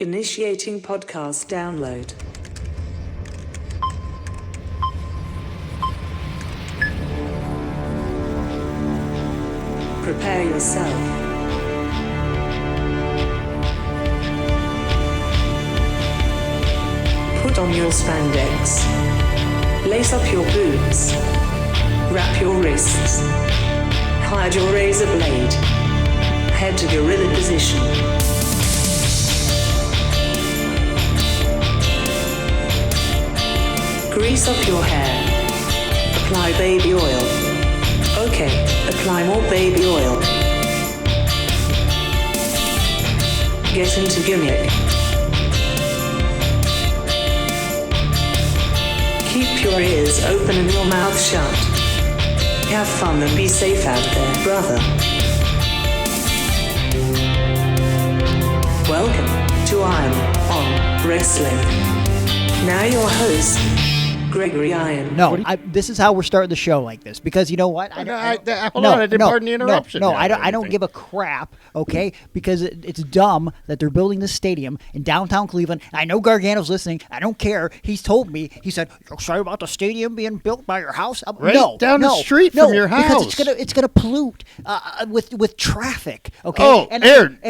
Initiating podcast download. Prepare yourself. Put on your spandex. Lace up your boots. Wrap your wrists. Hide your razor blade. Head to gorilla position. Grease up your hair. Apply baby oil. Okay, apply more baby oil. Get into gimmick. Keep your ears open and your mouth shut. Have fun and be safe out there, brother. Welcome to Iron on Wrestling. Now your host, Gregory Iron. No, this is how we're starting the show like this because you know what? Hold on, I didn't pardon the interruption. No, I don't give a crap, okay? Because it's dumb that they're building this stadium in downtown Cleveland. I know Gargano's listening. I don't care. He's told me. He said, "You're sorry about the stadium being built by your house." Right down the street from your house. Because it's gonna pollute with traffic. Okay. Oh, Aaron.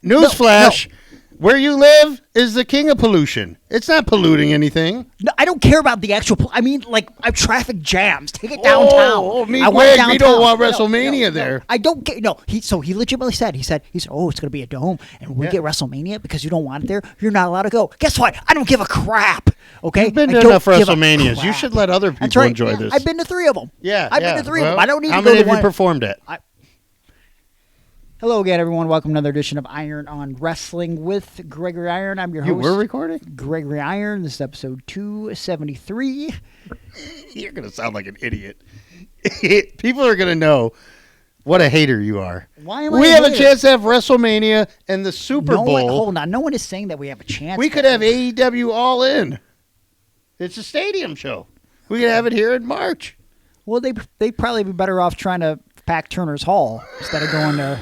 Newsflash. Where you live is the king of pollution. It's not polluting anything. No, I don't care about the actual. I mean, like traffic jams. Take it downtown. We don't want WrestleMania there. I don't get. No, he legitimately said. He said, "Oh, it's going to be a dome, and we get WrestleMania because you don't want it there. You're not allowed to go." Guess what? I don't give a crap. Okay, you've been to enough WrestleManias. You should let other people enjoy this. I've been to 3 of them. Yeah, I've been to 3 of them. I don't need to how go many to have you performed at? Hello again, everyone. Welcome to another edition of Iron on Wrestling with Gregory Iron. I'm your host. We're recording? Gregory Iron. This is episode 273. You're going to sound like an idiot. People are going to know what a hater you are. Why am I We have a chance to have WrestleMania and the Super Bowl. Hold on. No one is saying that we have a chance. We could have AEW All In. It's a stadium show. We could have it here in March. Well, they'd probably be better off trying to pack Turner's Hall instead of going to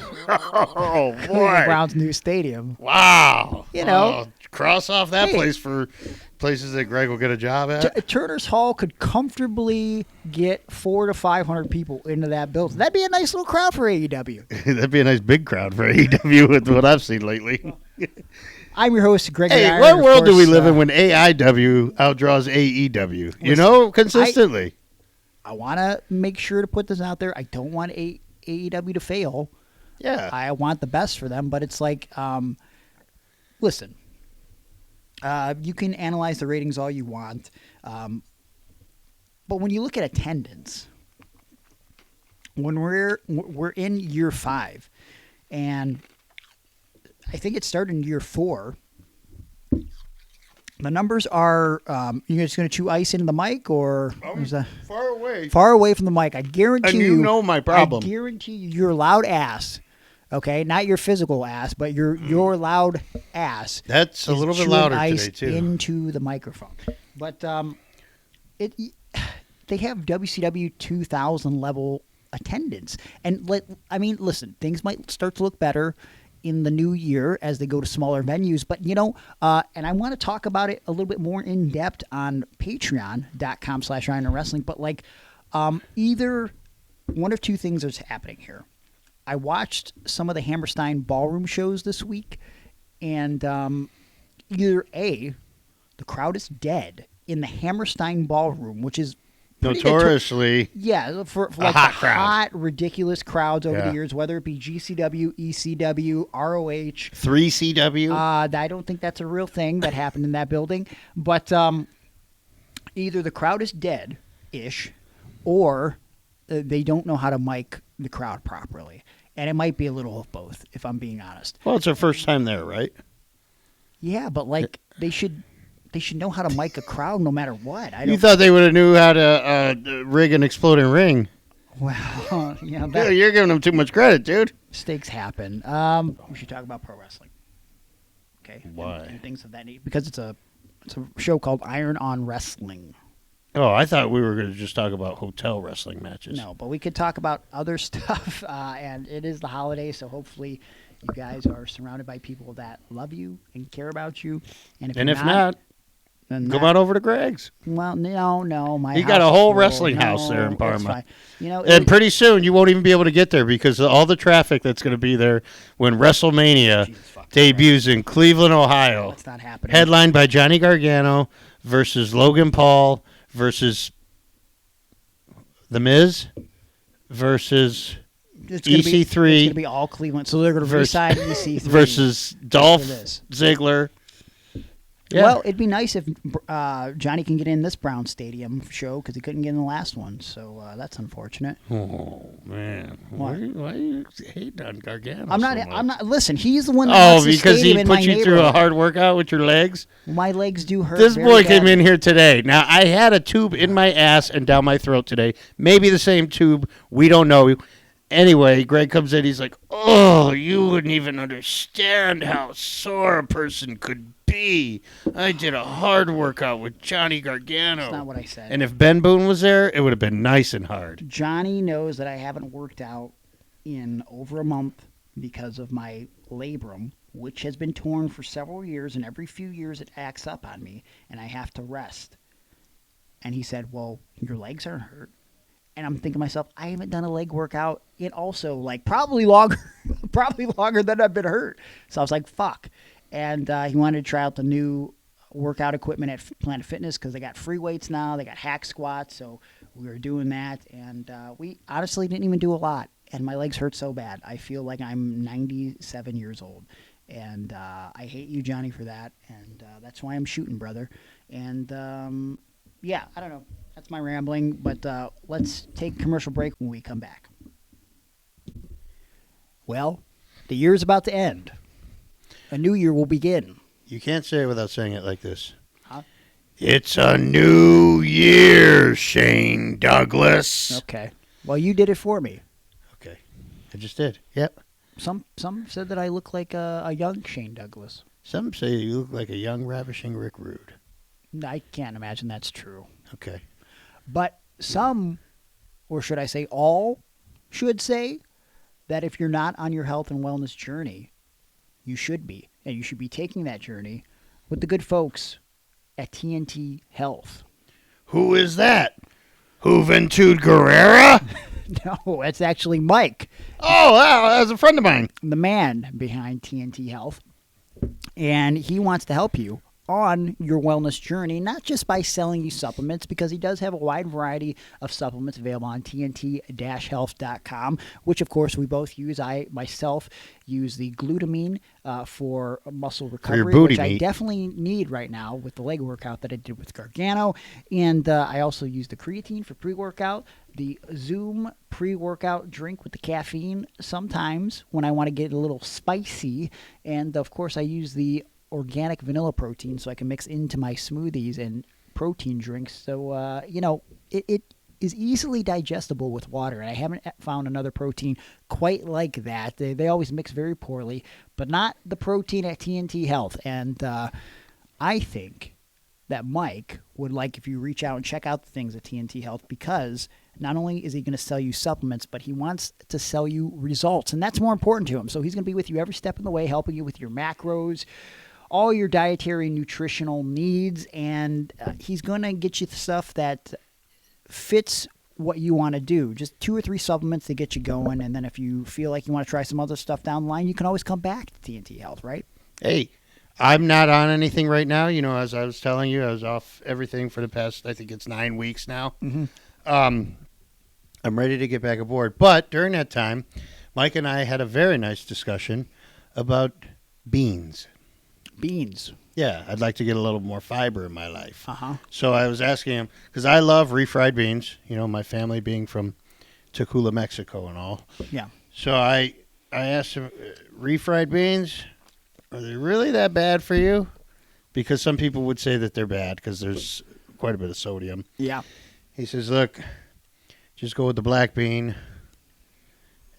boy. Brown's new stadium. Wow. You know. Cross off that place for places that Greg will get a job at. Turner's Hall could comfortably get 400 to 500 people into that building. That'd be a nice little crowd for AEW. That'd be a nice big crowd for AEW with what I've seen lately. I'm your host, Gregory Iron. What world do we live in when AIW outdraws AEW? Listen, consistently. I want to make sure to put this out there. I don't want AEW to fail. Yeah. I want the best for them, but it's like, listen, you can analyze the ratings all you want, but when you look at attendance, when we're in year 5, and I think it started in year 4. The numbers are, you just going to chew ice into the mic, or far away? Far away from the mic. I guarantee you. And you know my problem. I guarantee you, your loud ass. Okay, not your physical ass, but your loud ass. That's a little bit louder ice today too. Into the microphone, but they have WCW 2000 level attendance, and listen, things might start to look better in the new year as they go to smaller venues. But, and I want to talk about it a little bit more in depth on patreon.com/IronWrestling. But either one of two things is happening here. I watched some of the Hammerstein ballroom shows this week, and either A, the crowd is dead in the Hammerstein ballroom, which is notoriously, for like hot, ridiculous crowds over the years, whether it be GCW, ECW, ROH, 3CW. I don't think that's a real thing that happened in that building. But either the crowd is dead-ish, or they don't know how to mic the crowd properly, and it might be a little of both, if I'm being honest. Well, it's our first time there, right? Yeah, but they should know how to mic a crowd no matter what. You thought they would have knew how to rig an exploding ring. Well, you're giving them too much credit, dude. Mistakes happen. We should talk about pro wrestling. Okay. Why? And things of that nature, because it's a show called Iron on Wrestling. Oh, I thought we were going to just talk about hotel wrestling matches. No, but we could talk about other stuff, and it is the holiday, so hopefully You guys are surrounded by people that love you and care about you. And if not, then come on over to Greg's. Well, no. He got a whole wrestling house there in Parma. Fine. And pretty soon you won't even be able to get there because of all the traffic that's going to be there when WrestleMania debuts in Cleveland, Ohio. That's not happening. Headlined by Johnny Gargano versus Logan Paul versus The Miz versus EC3. It's going to be all Cleveland. So they're going to re-sign EC3 versus Dolph Ziggler. Yeah. Well, it'd be nice if Johnny can get in this Brown Stadium show because he couldn't get in the last one. So that's unfortunate. Oh man, why are you hating on Gargano? I'm not. Listen, he's the one. Because he put you through a hard workout with your legs. My legs do hurt. This boy came in here today. Now I had a tube in my ass and down my throat today. Maybe the same tube. We don't know. Anyway, Greg comes in. He's like, "Oh, you wouldn't even understand how sore a person could be. I did a hard workout with Johnny Gargano." That's not what I said. And if Ben Boone was there, it would have been nice and hard. Johnny knows that I haven't worked out in over a month because of my labrum, which has been torn for several years, and every few years it acts up on me, and I have to rest. And he said, "Well, your legs aren't hurt." And I'm thinking to myself, I haven't done a leg workout in also probably longer than I've been hurt. So I was like, fuck. And he wanted to try out the new workout equipment at Planet Fitness because they got free weights now. They got hack squats. So we were doing that. And we honestly didn't even do a lot. And my legs hurt so bad. I feel like I'm 97 years old. And I hate you, Johnny, for that. And that's why I'm shooting, brother. And yeah, I don't know. That's my rambling, but let's take a commercial break when we come back. Well, the year's about to end. A new year will begin. You can't say it without saying it like this. Huh? It's a new year, Shane Douglas. Okay. Well, you did it for me. Okay. I just did. Yep. Some said that I look like a young Shane Douglas. Some say you look like a young, ravishing Rick Rude. I can't imagine that's true. Okay. But some, or should I say all, should say that if you're not on your health and wellness journey, you should be. And you should be taking that journey with the good folks at TNT Health. Who is that? Juventud Guerrera? No, that's actually Mike. Oh, wow, that's a friend of mine. The man behind TNT Health. And he wants to help you on your wellness journey, not just by selling you supplements, because he does have a wide variety of supplements available on TNT-health.com, which, of course, we both use. I, myself, use the glutamine for muscle recovery, which I definitely need right now with the leg workout that I did with Gargano. And I also use the creatine for pre-workout, the Zoom pre-workout drink with the caffeine sometimes when I want to get a little spicy. And, of course, I use the organic vanilla protein so I can mix into my smoothies and protein drinks. So, it is easily digestible with water. And I haven't found another protein quite like that. They always mix very poorly, but not the protein at TNT Health. And I think that Mike would like if you reach out and check out the things at TNT Health, because not only is he going to sell you supplements, but he wants to sell you results. And that's more important to him. So he's going to be with you every step of the way, helping you with your macros, all your dietary nutritional needs, and he's going to get you the stuff that fits what you want to do. Just 2 or 3 supplements to get you going, and then if you feel like you want to try some other stuff down the line, you can always come back to TNT Health, right? Hey, I'm not on anything right now. As I was telling you, I was off everything for the past, I think it's 9 weeks now. Mm-hmm. I'm ready to get back aboard. But during that time, Mike and I had a very nice discussion about beans. Beans. Yeah, I'd like to get a little more fiber in my life. Uh-huh. So I was asking him, because I love refried beans, my family being from Tacula, Mexico and all. Yeah. So I asked him, refried beans, are they really that bad for you? Because some people would say that they're bad because there's quite a bit of sodium. Yeah. He says, look, just go with the black bean,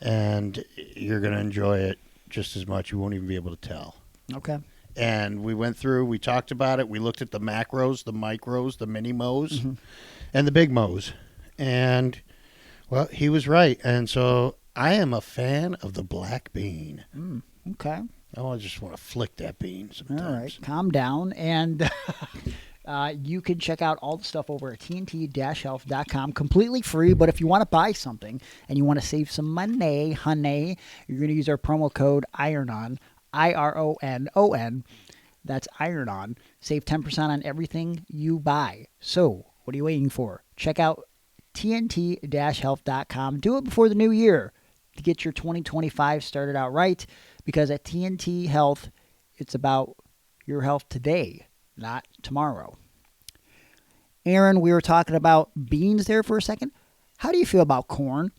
and you're going to enjoy it just as much. You won't even be able to tell. Okay. And we went through, we talked about it. We looked at the macros, the micros, the mini mo's, Mm-hmm. and the big mo's. And, well, he was right. And so I am a fan of the black bean. Okay. Oh, I just want to flick that bean sometimes. All right. Calm down. And you can check out all the stuff over at tnt-health.com, completely free. But if you want to buy something and you want to save some money, honey, you're going to use our promo code IRONON, IRONON. That's IRONON. Save 10% on everything you buy. So what are you waiting for? Check out tnt-health.com. Do it before the new year to get your 2025 started out right, because at TNT Health, it's about your health today, not tomorrow. Aaron, we were talking about beans there for a second. How do you feel about corn?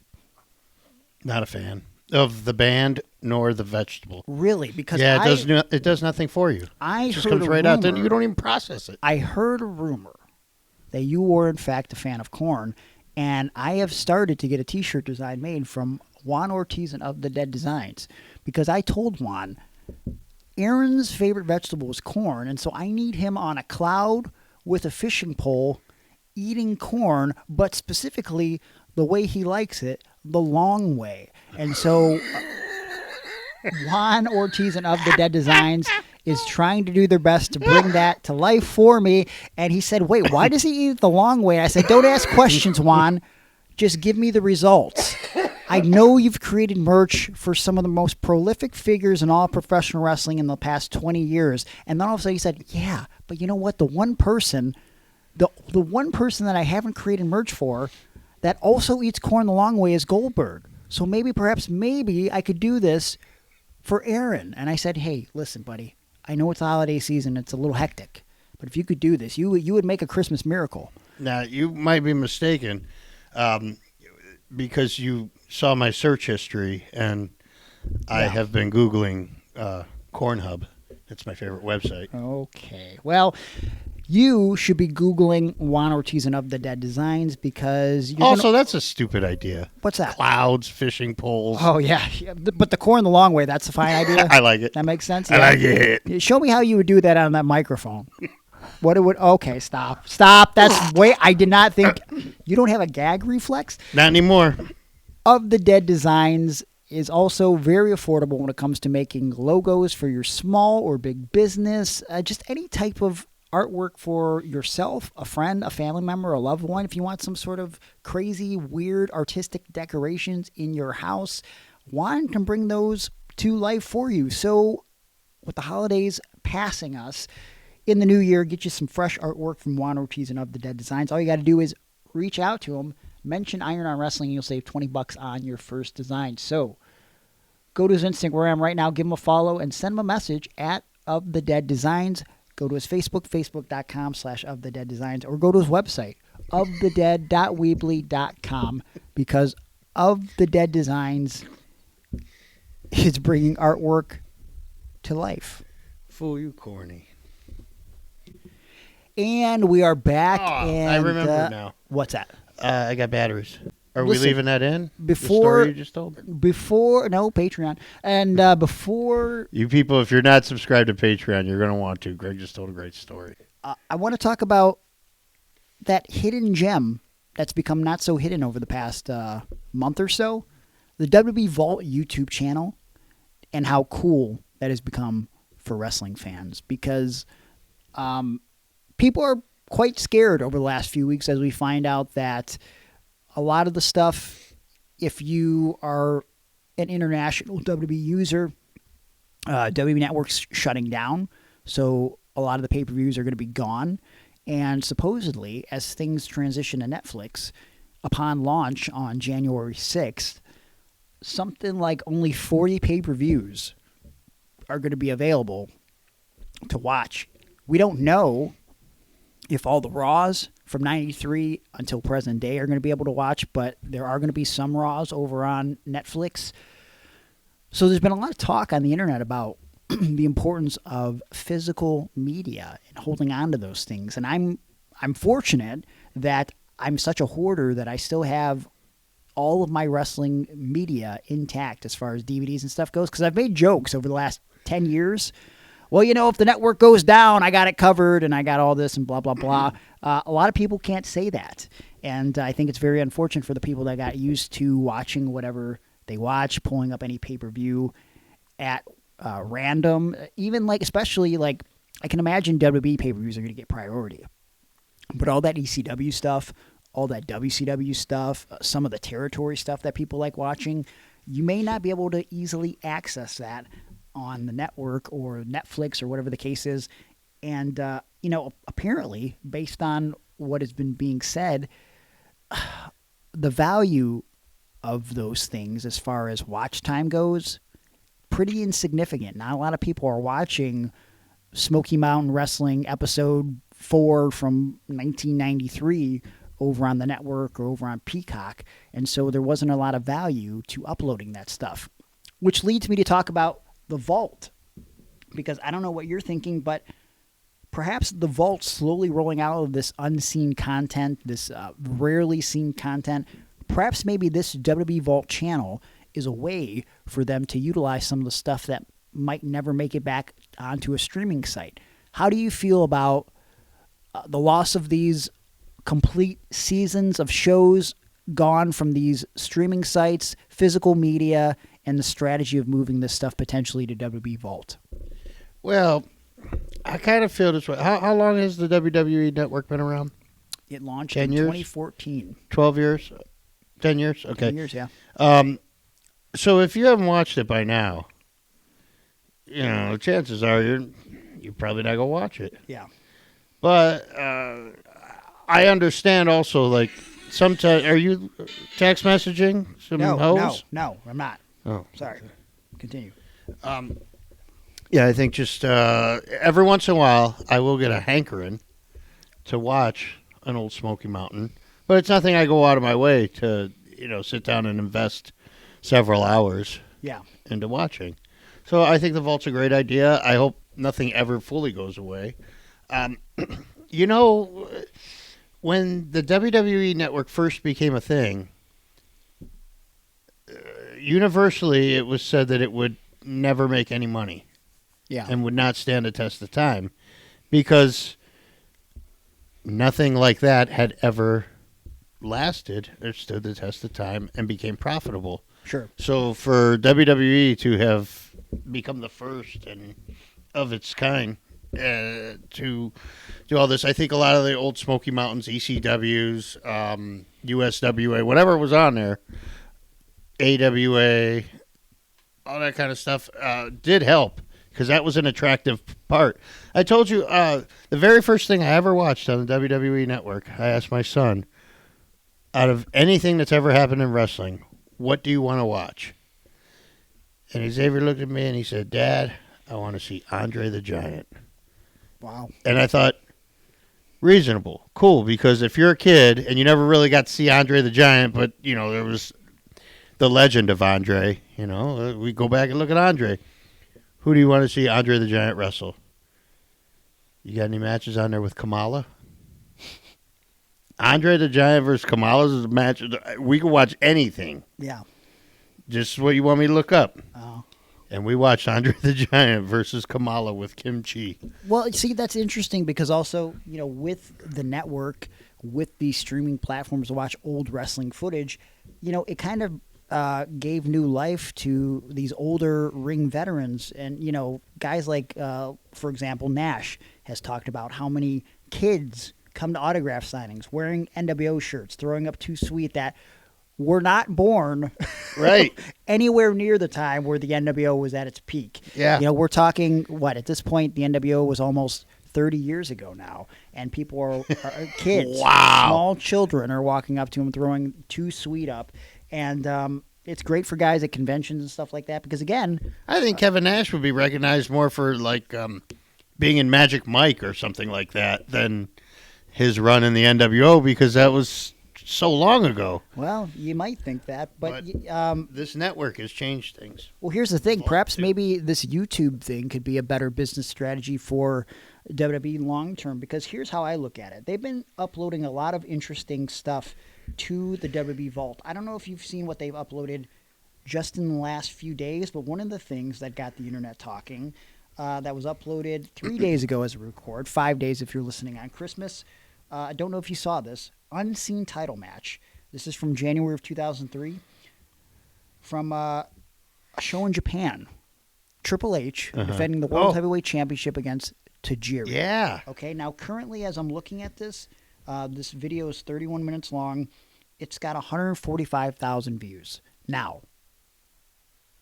Not a fan of the band nor the vegetable. Really? Because it does nothing for you. It just comes right out, then you don't even process it. I heard a rumor that you were in fact a fan of corn, and I have started to get a T-shirt design made from Juan Ortiz and Of the Dead Designs, because I told Juan Aaron's favorite vegetable is corn, and so I need him on a cloud with a fishing pole eating corn, but specifically the way he likes it, the long way. And so Juan Ortiz and Of the Dead Designs is trying to do their best to bring that to life for me. And he said, wait, why does he eat it the long way? And I said, don't ask questions, Juan. Just give me the results. I know you've created merch for some of the most prolific figures in all professional wrestling in the past 20 years. And then all of a sudden he said, yeah, but you know what? The one person that I haven't created merch for that also eats corn the long way is Goldberg. So perhaps I could do this for Aaron. And I said, hey, listen, buddy, I know it's the holiday season. It's a little hectic. But if you could do this, you would make a Christmas miracle. Now, you might be mistaken because you saw my search history, and I have been Googling Cornhub. That's my favorite website. Okay. Well, you should be Googling Juan Ortiz and Of the Dead Designs, because that's a stupid idea. What's that? Clouds, fishing poles. Oh, yeah. But the corn the long way, that's a fine idea. I like it. That makes sense? I like it. Show me how you would do that on that microphone. Okay, stop. That's I did not think. You don't have a gag reflex? Not anymore. Of the Dead Designs is also very affordable when it comes to making logos for your small or big business, just any type of artwork for yourself, a friend, a family member, a loved one. If you want some sort of crazy, weird, artistic decorations in your house, Juan can bring those to life for you. So with the holidays passing us, in the new year, get you some fresh artwork from Juan Ortiz and Of the Dead Designs. All you got to do is reach out to him, mention Iron on Wrestling, and you'll save $20 on your first design. So go to his Instagram right now, give him a follow, and send him a message at Of the Dead Designs. Go to his Facebook, facebook.com/Of the Dead Designs, or go to his website, ofthedead.weebly.com, because Of the Dead Designs is bringing artwork to life. Fool you, corny. And we are back. And I remember now. What's that? I got batteries. Are we leaving that in? Before, the story you just told? No, Patreon. And before... You people, if you're not subscribed to Patreon, you're going to want to. Greg just told a great story. I want to talk about that hidden gem that's become not so hidden over the past month or so. The WWE Vault YouTube channel, and how cool that has become for wrestling fans. Because people are quite scared over the last few weeks as we find out that a lot of the stuff, if you are an international WWE user, WWE Network's shutting down. So a lot of the pay-per-views are going to be gone. And supposedly, as things transition to Netflix, upon launch on January 6th, something like only 40 pay-per-views are going to be available to watch. We don't know if all the Raws from 93 until present day are going to be able to watch, but there are going to be some Raws over on Netflix. So there's been a lot of talk on the internet about the importance of physical media and holding on to those things. And I'm fortunate that I'm such a hoarder that I still have all of my wrestling media intact as far as DVDs and stuff goes, because I've made jokes over the last 10 years. Well, if the network goes down, I got it covered and I got all this and blah, blah, blah. A lot of people can't say that. And I think it's very unfortunate for the people that got used to watching whatever they watch, pulling up any pay-per-view at random, even like, especially like, I can imagine WWE pay-per-views are going to get priority. But all that ECW stuff, all that WCW stuff, some of the territory stuff that people like watching, you may not be able to easily access that on the network or Netflix or whatever the case is. And, apparently, based on what has been being said, the value of those things as far as watch time goes, pretty insignificant. Not a lot of people are watching Smoky Mountain Wrestling episode 4 from 1993 over on the network or over on Peacock, and so there wasn't a lot of value to uploading that stuff, which leads me to talk about the Vault, because I don't know what you're thinking, but perhaps the Vault slowly rolling out of this unseen content, this rarely seen content, perhaps maybe this WWE Vault channel is a way for them to utilize some of the stuff that might never make it back onto a streaming site. How do you feel about the loss of these complete seasons of shows gone from these streaming sites, physical media, and the strategy of moving this stuff potentially to WWE Vault? Well, I kind of feel this way. How long has the WWE Network been around? It launched 10 in years? 2014. 12 years? 10 years? Okay. 10 years, yeah. So if you haven't watched it by now, chances are you're probably not going to watch it. Yeah. But I understand also, like, sometimes, are you text messaging some hoes? No, I'm not. Oh. Sorry. Continue. Yeah, I think just every once in a while, I will get a hankering to watch an old Smoky Mountain. But it's nothing I go out of my way to, sit down and invest several hours into watching. So I think the Vault's a great idea. I hope nothing ever fully goes away. When the WWE Network first became a thing, universally it was said that it would never make any money. Yeah. And would not stand the test of time because nothing like that had ever lasted or stood the test of time and became profitable. Sure. So for WWE to have become the first and of its kind to do all this, I think a lot of the old Smoky Mountains, ECWs, USWA, whatever was on there, AWA, all that kind of stuff did help. Because that was an attractive part. I told you, the very first thing I ever watched on the WWE Network, I asked my son, out of anything that's ever happened in wrestling, what do you want to watch? And Xavier looked at me and he said, Dad, I want to see Andre the Giant. Wow. And I thought, reasonable, cool, because if you're a kid and you never really got to see Andre the Giant, but, there was the legend of Andre, we go back and look at Andre. Who do you want to see Andre the Giant wrestle? You got any matches on there with Kamala? Andre the Giant versus Kamala is a match. We can watch anything. Yeah. Just what you want me to look up. Oh. And we watched Andre the Giant versus Kamala with Kim Chi. Well, see, that's interesting because also, with the network, with these streaming platforms to watch old wrestling footage, it kind of gave new life to these older ring veterans. And, guys like, for example, Nash has talked about how many kids come to autograph signings wearing NWO shirts, throwing up Too Sweet, that were not born right anywhere near the time where the NWO was at its peak. Yeah. We're talking, at this point, the NWO was almost 30 years ago now, and people are kids, wow, small children are walking up to him, throwing Too Sweet up. And it's great for guys at conventions and stuff like that because, again... I think Kevin Nash would be recognized more for, being in Magic Mike or something like that than his run in the NWO because that was so long ago. Well, you might think that, but this network has changed things. Well, here's the thing. Perhaps maybe this YouTube thing could be a better business strategy for WWE long term because here's how I look at it. They've been uploading a lot of interesting stuff to the WWE Vault. I don't know if you've seen what they've uploaded just in the last few days, but one of the things that got the internet talking that was uploaded 3 days ago as a record, 5 days if you're listening on Christmas. I don't know if you saw this. Unseen title match. This is from January of 2003 from a show in Japan Triple H defending the World Heavyweight Championship against Tajiri. Yeah. Okay, now currently as I'm looking at this, this video is 31 minutes long. It's got 145,000 views. Now,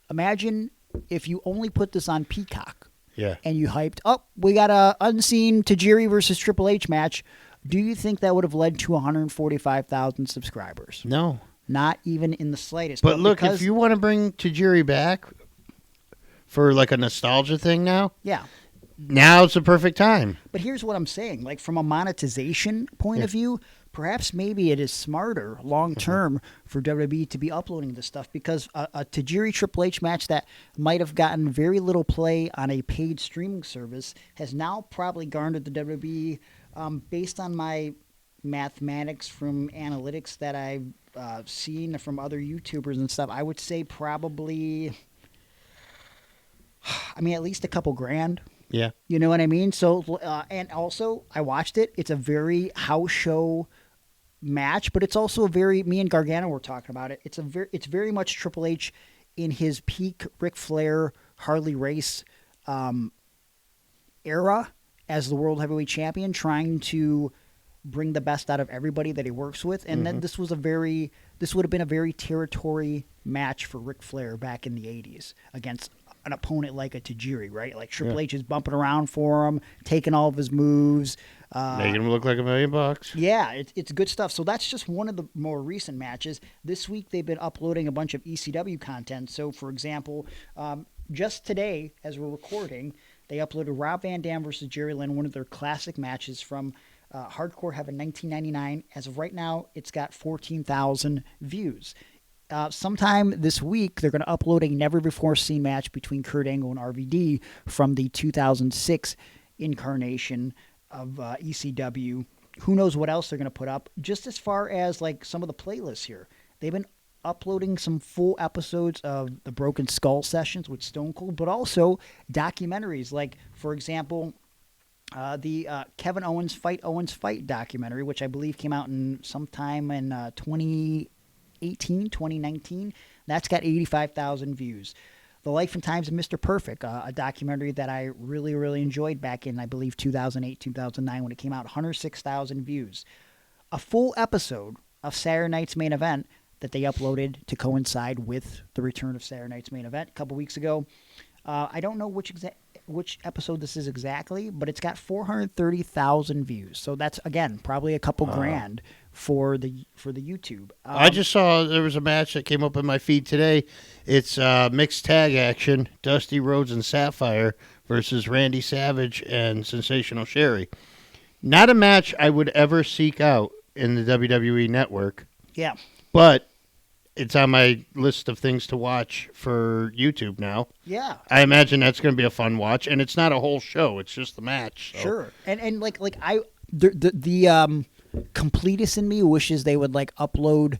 imagine if you only put this on Peacock. Yeah. And you hyped, we got a unseen Tajiri versus Triple H match. Do you think that would have led to 145,000 subscribers? No. Not even in the slightest. But look, if you want to bring Tajiri back for like a nostalgia thing now, yeah, now's the perfect time. But here's what I'm saying. Like from a monetization point of view, perhaps maybe it is smarter long term for WWE to be uploading this stuff, because a Tajiri Triple H match that might have gotten very little play on a paid streaming service has now probably garnered the WWE, based on my mathematics from analytics that I've seen from other YouTubers and stuff, I would say probably, at least a couple grand. Yeah. You know what I mean? So, and also, I watched it. It's a very house show match, but it's also a very, me and Gargano were talking about it. It's very much Triple H in his peak Ric Flair, Harley Race era as the World Heavyweight Champion, trying to bring the best out of everybody that he works with. And then this would have been a very territory match for Ric Flair back in the 80s against an opponent like a Tajiri, right? Like Triple H is bumping around for him, taking all of his moves. Making him look like $1 million. Yeah, it's good stuff. So that's just one of the more recent matches. This week they've been uploading a bunch of ECW content. So, for example, just today, as we're recording, they uploaded Rob Van Dam versus Jerry Lynn, one of their classic matches from Hardcore Heaven 1999. As of right now, it's got 14,000 views. Sometime this week, they're going to upload a never-before-seen match between Kurt Angle and RVD from the 2006 incarnation of ECW. Who knows what else they're going to put up? Just as far as like some of the playlists here, they've been uploading some full episodes of the Broken Skull sessions with Stone Cold, but also documentaries. Like, for example, the Kevin Owens Fight documentary, which I believe came out sometime in 2019. That's got 85,000 views. The Life and Times of Mr. Perfect, a documentary that I really, really enjoyed back in, I believe, 2008, 2009 when it came out, 106,000 views. A full episode of Saturday Night's Main Event that they uploaded to coincide with the return of Saturday Night's Main Event a couple weeks ago. I don't know which episode this is exactly, but it's got 430,000 views. So that's, again, probably a couple grand for the YouTube. I just saw there was a match that came up in my feed today. It's mixed tag action, Dusty Rhodes and Sapphire versus Randy Savage and Sensational Sherry. Not a match I would ever seek out in the WWE Network. Yeah. But it's on my list of things to watch for YouTube now. Yeah. I imagine that's going to be a fun watch, and it's not a whole show. It's just the match. So. Sure. And like the completist in me wishes they would like upload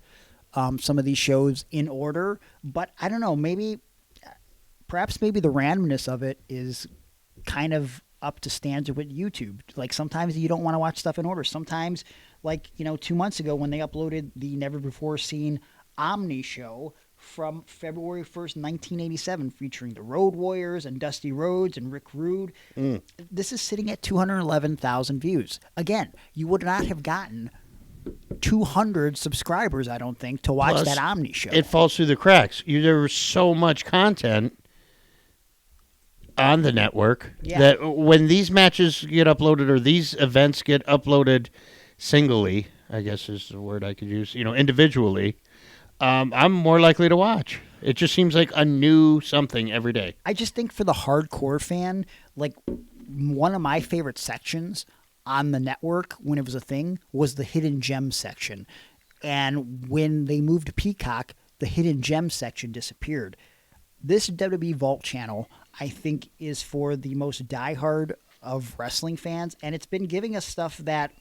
some of these shows in order, but I don't know, perhaps the randomness of it is kind of up to standard with YouTube. Like sometimes you don't want to watch stuff in order. Sometimes, like, 2 months ago when they uploaded the never before seen Omni show from February 1st, 1987, featuring the Road Warriors and Dusty Rhodes and Rick Rude. This is sitting at 211,000 views. Again, you would not have gotten 200 subscribers, I don't think, to watch that Omni show. It falls through the cracks. There was so much content on the network that when these matches get uploaded or these events get uploaded singly, I guess is the word I could use, individually, I'm more likely to watch. It just seems like a new something every day. I just think for the hardcore fan, like one of my favorite sections on the network when it was a thing was the hidden gem section. And when they moved to Peacock, the hidden gem section disappeared. This WWE Vault channel, I think, is for the most diehard of wrestling fans, and it's been giving us stuff that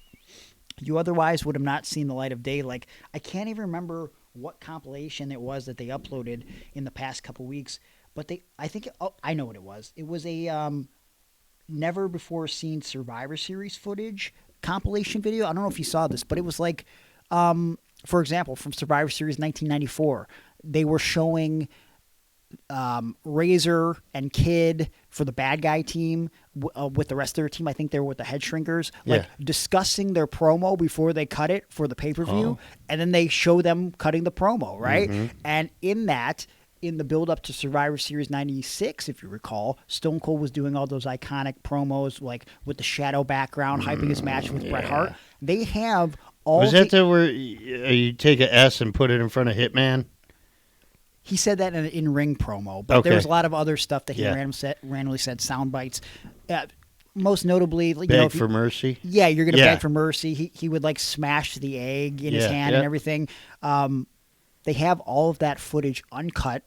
you otherwise would have not seen the light of day. Like, I can't even remember what compilation it was that they uploaded in the past couple weeks, but I know what it was. It was a never before seen Survivor Series footage compilation video. I don't know if you saw this, but it was like, for example, from Survivor Series 1994, they were showing Razor and Kid for the bad guy team with the rest of their team. I think they were with the Head Shrinkers, like discussing their promo before they cut it for the pay-per-view, and then they show them cutting the promo, right? And in the build-up to Survivor Series 96, if you recall, Stone Cold was doing all those iconic promos, like with the shadow background, hyping his match with Bret Hart. They have all. Was that where you take an S and put it in front of Hitman? He said that in an in-ring promo, but there was a lot of other stuff that he randomly said, sound bites. Most notably, beg for mercy. Yeah, you're going to beg for mercy. He would like smash the egg in his hand and everything. They have all of that footage uncut,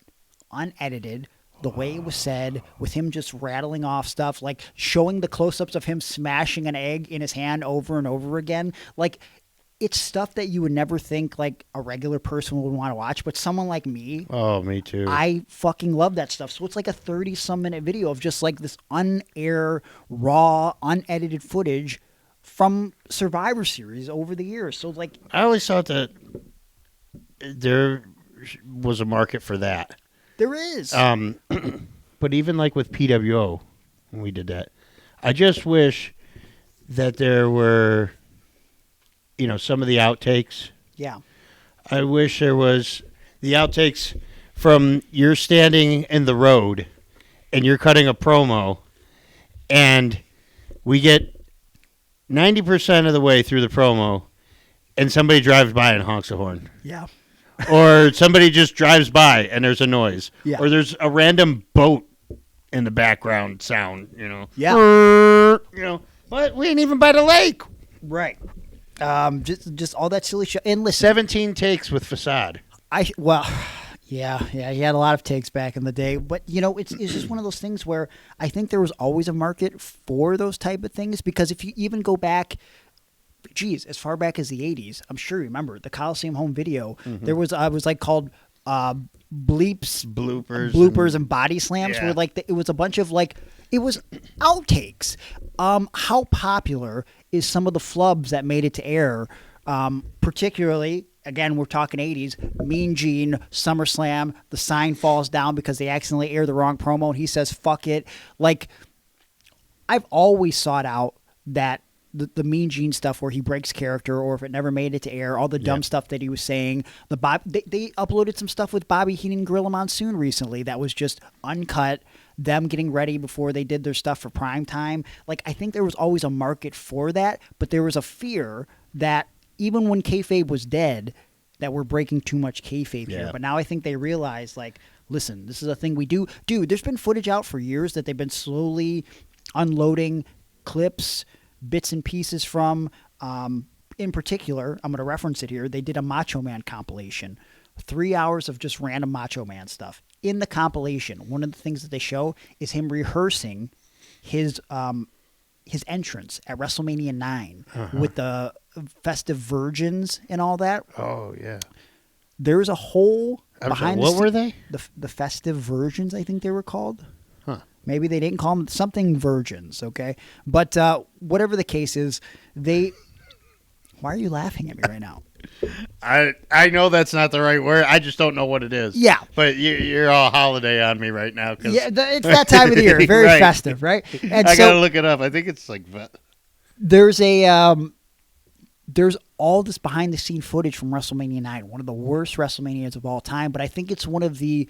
unedited, the way it was said, with him just rattling off stuff, like showing the close-ups of him smashing an egg in his hand over and over again. Like, it's stuff that you would never think like a regular person would want to watch, but someone like me. Oh, me too. I fucking love that stuff. So it's like a 30-some minute video of just like this unair, raw, unedited footage from Survivor Series over the years. So like, I always thought that there was a market for that. There is. But even like with PWO, when we did that, I just wish that there were, some of the outtakes. Yeah. I wish there was the outtakes from you're standing in the road and you're cutting a promo and we get 90% of the way through the promo and somebody drives by and honks a horn. Yeah. Or somebody just drives by and there's a noise. Yeah. Or there's a random boat in the background sound, Yeah. But we ain't even by the lake. Right. Just all that silly shit. And listen, 17 takes with Facade. He had a lot of takes back in the day, but it's just one of those things where I think there was always a market for those type of things, because if you even go back, as far back as the 80s, I'm sure you remember the Coliseum home video. There was called bleeps, bloopers, and body slams, where like it was a bunch of like, it was outtakes. How popular is some of the flubs that made it to air? Particularly, again, we're talking 80s, Mean Gene, SummerSlam, the sign falls down because they accidentally air the wrong promo, and he says, fuck it. Like, I've always sought out that the Mean Gene stuff where he breaks character, or if it never made it to air, all the dumb stuff that he was saying. They uploaded some stuff with Bobby Heenan and Gorilla Monsoon recently that was just uncut, them getting ready before they did their stuff for prime time. Like, I think there was always a market for that, but there was a fear that even when kayfabe was dead, that we're breaking too much kayfabe here. But now I think they realize, like, listen, this is a thing we do. Dude, there's been footage out for years that they've been slowly unloading clips, bits and pieces from. In particular, I'm going to reference it here. They did a Macho Man compilation, 3 hours of just random Macho Man stuff. In the compilation, one of the things that they show is him rehearsing his entrance at WrestleMania 9 with the festive virgins and all that. Oh, yeah. There's a whole behind what were they? The festive virgins, I think they were called. Huh. Maybe they didn't call them something virgins, okay? But whatever the case is, why are you laughing at me right now? I know that's not the right word. I just don't know what it is. Yeah. But you're all holiday on me right now. Yeah, it's that time of the year. Very festive, right? And I got to look it up. I think it's like... There's all this behind-the-scene footage from WrestleMania 9, one of the worst WrestleManias of all time, but I think it's one of the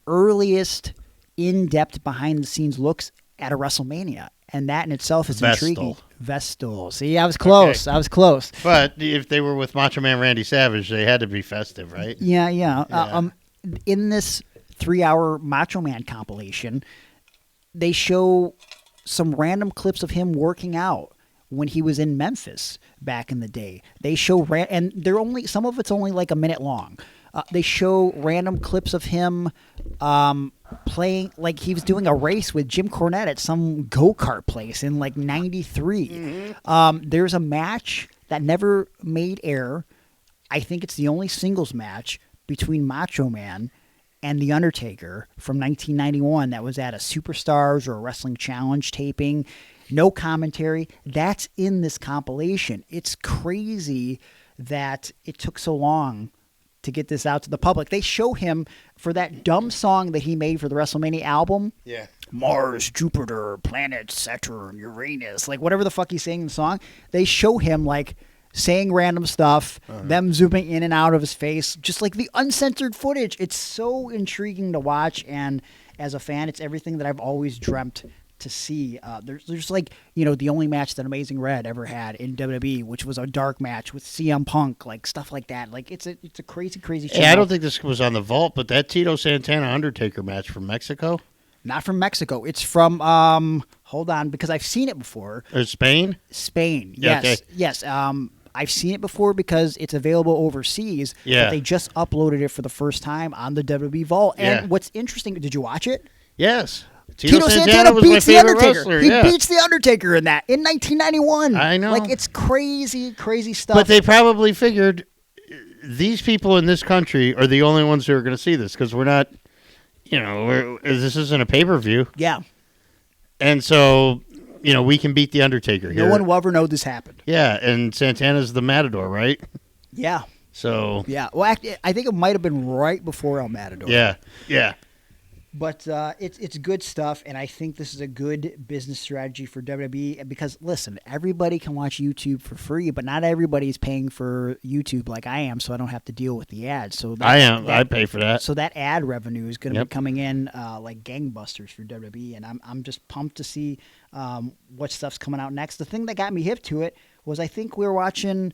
earliest in-depth behind-the-scenes looks at a WrestleMania, and that in itself is intriguing. Vestal. See, I was close. Okay. I was close. But if they were with Macho Man Randy Savage, they had to be festive, right? Yeah. In this 3-hour Macho Man compilation, they show some random clips of him working out when he was in Memphis back in the day. They show and they're some of it's only like a minute long. They show random clips of him playing, like he was doing a race with Jim Cornette at some go-kart place in like 93. Mm-hmm. There's a match that never made air. I think it's the only singles match between Macho Man and The Undertaker from 1991 that was at a Superstars or a Wrestling Challenge taping. No commentary. That's in this compilation. It's crazy that it took so long to get this out to the public. They show him for that dumb song that he made for the WrestleMania album. Yeah. Mars, Jupiter, planet, Saturn, Uranus, like whatever the fuck he's saying in the song. They show him like saying random stuff, them zooming in and out of his face, just like the uncensored footage. It's so intriguing to watch, and as a fan, it's everything that I've always dreamt to see. There's like, the only match that Amazing Red ever had in WWE, which was a dark match with CM Punk, like stuff like that. Like it's a crazy, crazy show. Yeah, I don't think this was on the vault, but that Tito Santana Undertaker match from Mexico? Not from Mexico. It's from, hold on, because I've seen it before. Or Spain? Spain, Yeah, yes. okay. Yes, I've seen it before because it's available overseas. Yeah. But they just uploaded it for the first time on the WWE Vault. And Yeah. what's interesting, did you watch it? Yes. Tito Santana was my beats The favorite Undertaker. wrestler. He Yeah. beats The Undertaker in that in 1991. I know. Like, it's crazy, crazy stuff. But they probably figured these people in this country are the only ones who are going to see this because we're not, this isn't a pay-per-view. Yeah. And so, we can beat The Undertaker here. No one will ever know this happened. Yeah, and Santana's the Matador, right? Yeah. So, Yeah. Well, I think it might have been right before El Matador. yeah. But it's good stuff, and I think this is a good business strategy for WWE because, listen, everybody can watch YouTube for free, but not everybody's paying for YouTube like I am, so I don't have to deal with the ads. So I am. I pay for that. So that ad revenue is going to Yep. be coming in like gangbusters for WWE, and I'm just pumped to see what stuff's coming out next. The thing that got me hip to it was I think we were watching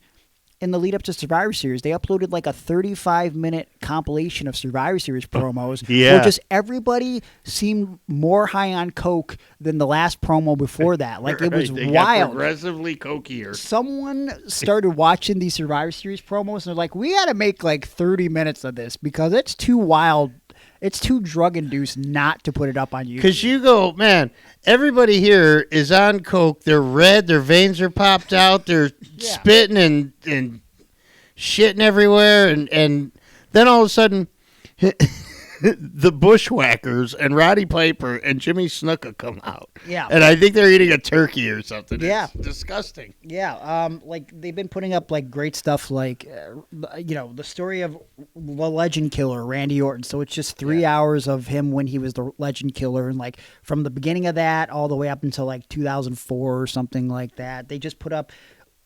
in the lead up to Survivor Series, they uploaded like a 35-minute compilation of Survivor Series promos Yeah. where just everybody seemed more high on coke than the last promo before that. Like, it was They got wild. progressively cokier. Someone started watching these Survivor Series promos, and they're like, we got to make like 30 minutes of this because it's too wild. It's too drug-induced not to put it up on YouTube. Because you go, man, everybody here is on coke. They're red. Their veins are popped out. They're spitting and shitting everywhere. And then all of a sudden, the Bushwhackers and Roddy Piper and Jimmy Snuka come out. Yeah. And I think they're eating a turkey or something. Yeah. It's disgusting. Yeah, like they've been putting up like great stuff, like the story of the Legend Killer, Randy Orton. So it's just 3 hours of him when he was the Legend Killer, and like from the beginning of that all the way up until like 2004 or something like that. They just put up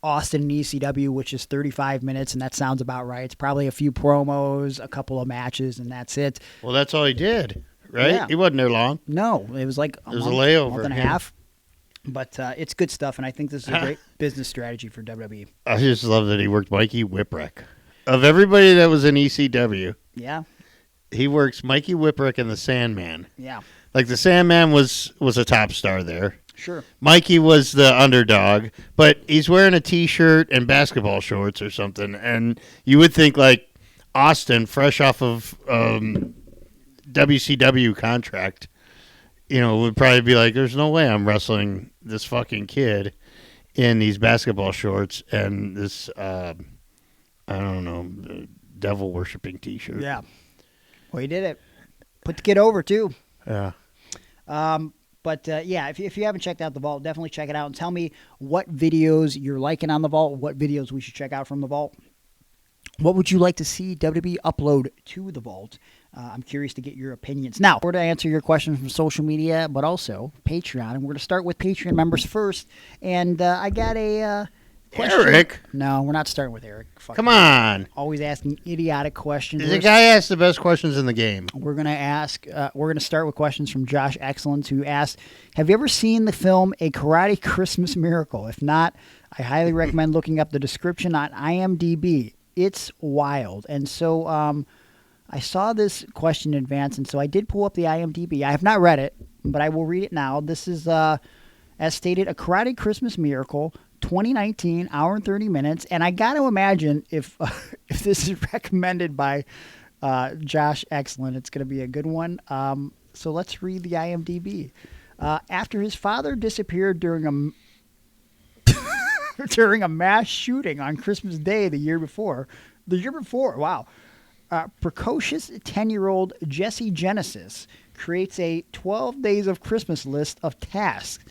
Austin and ECW, which is 35 minutes, and that sounds about right. It's probably a few promos, a couple of matches, and that's it. Well, that's all he did, right? Yeah. He wasn't there long. No, it was like It was a layover. month and a Yeah. half. But it's good stuff, and I think this is a great business strategy for WWE. I just love that he worked Mikey Whipwreck. Of everybody that was in ECW, Yeah, he works Mikey Whipwreck and the Sandman. yeah, Like the Sandman was a top star there. sure. Mikey was the underdog, but he's wearing a T-shirt and basketball shorts or something, and you would think like Austin, fresh off of WCW contract, would probably be like, "There's no way I'm wrestling this fucking kid in these basketball shorts and this I don't know, devil worshipping T-shirt." Yeah. Well, he did it. Put the kid over, too. Yeah. But, yeah, if you haven't checked out the Vault, definitely check it out and tell me what videos you're liking on the Vault, what videos we should check out from the Vault. What would you like to see WWE upload to the Vault? I'm curious to get your opinions. Now, we're going to answer your questions from social media, but also Patreon. And we're going to start with Patreon members first. And I got a question. Eric? No, we're not starting with Eric. Fuck Come him. on. Always asking idiotic questions. The guy asked the best questions in the game. We're going to start with questions from Josh Excellence, who asked, have you ever seen the film A Karate Christmas Miracle? If not, I highly recommend looking up the description on IMDb. It's wild. And so I saw this question in advance, and so I did pull up the IMDb. I have not read it, but I will read it now. This is, as stated, A Karate Christmas Miracle, 2019, hour and 30 minutes. And I got to imagine if this is recommended by Josh Excellent, it's going to be a good one. So let's read the IMDb. After his father disappeared during a mass shooting on Christmas Day the year before, wow. Precocious 10-year-old Jesse Genesis creates a 12 Days of Christmas list of tasks.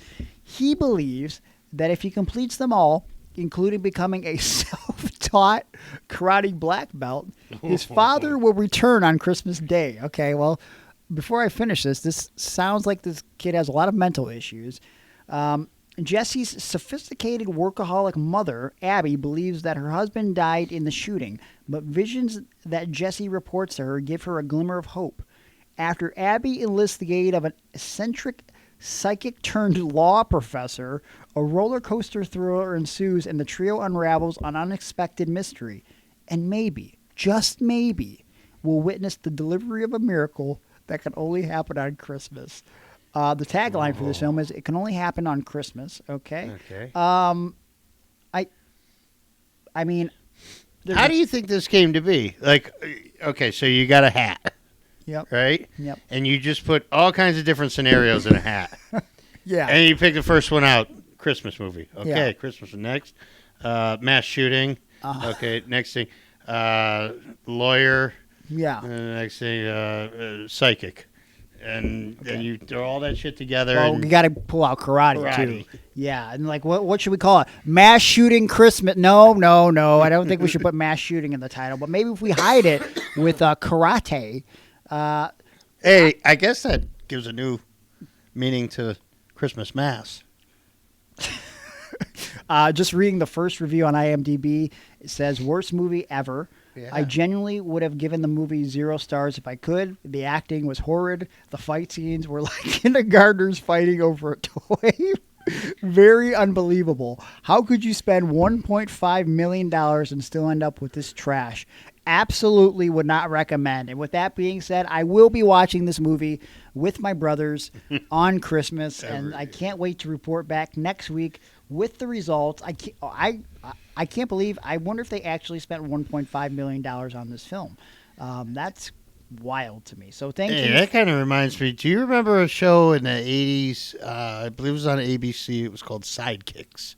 He believes that if he completes them all, including becoming a taught karate black belt. His father will return on Christmas Day. Okay, well, before I finish this sounds like this kid has a lot of mental issues. Jesse's sophisticated workaholic mother, Abby, believes that her husband died in the shooting, but visions that Jesse reports to her give her a glimmer of hope. After Abby enlists the aid of an eccentric psychic-turned-law professor, a roller coaster thriller ensues and the trio unravels an unexpected mystery. And maybe, just maybe, we'll witness the delivery of a miracle that can only happen on Christmas. The tagline for this film is, it can only happen on Christmas, okay? Okay. I mean... How do you think this came to be? Like, okay, so you got a hat. Yep. Right? Yep. And you just put all kinds of different scenarios in a hat. Yeah. And you pick the first one out. Christmas movie. Okay, Yeah. Christmas next. Mass shooting. Okay, next thing. Lawyer. Yeah. Next thing, psychic. And then you throw all that shit together. Well, and you got to pull out karate, karate. too. Yeah, and like, what should we call it? Mass shooting Christmas? No. I don't think we should put mass shooting in the title. But maybe if we hide it with karate. Hey, I guess that gives a new meaning to Christmas Mass. Just reading the first review on IMDb, it says, worst movie ever. Yeah. I genuinely would have given the movie 0 stars if I could. The acting was horrid. The fight scenes were like kindergartners fighting over a toy. Very unbelievable. How could you spend $1.5 million and still end up with this trash? Absolutely would not recommend. And with that being said, I will be watching this movie with my brothers on Christmas, and I can't wait to report back next week with the results. I can't believe. I wonder if they actually spent $1.5 million on this film. That's wild to me. So thank you. That kind of reminds me. Do you remember a show in the 80s? I believe it was on ABC. It was called Sidekicks.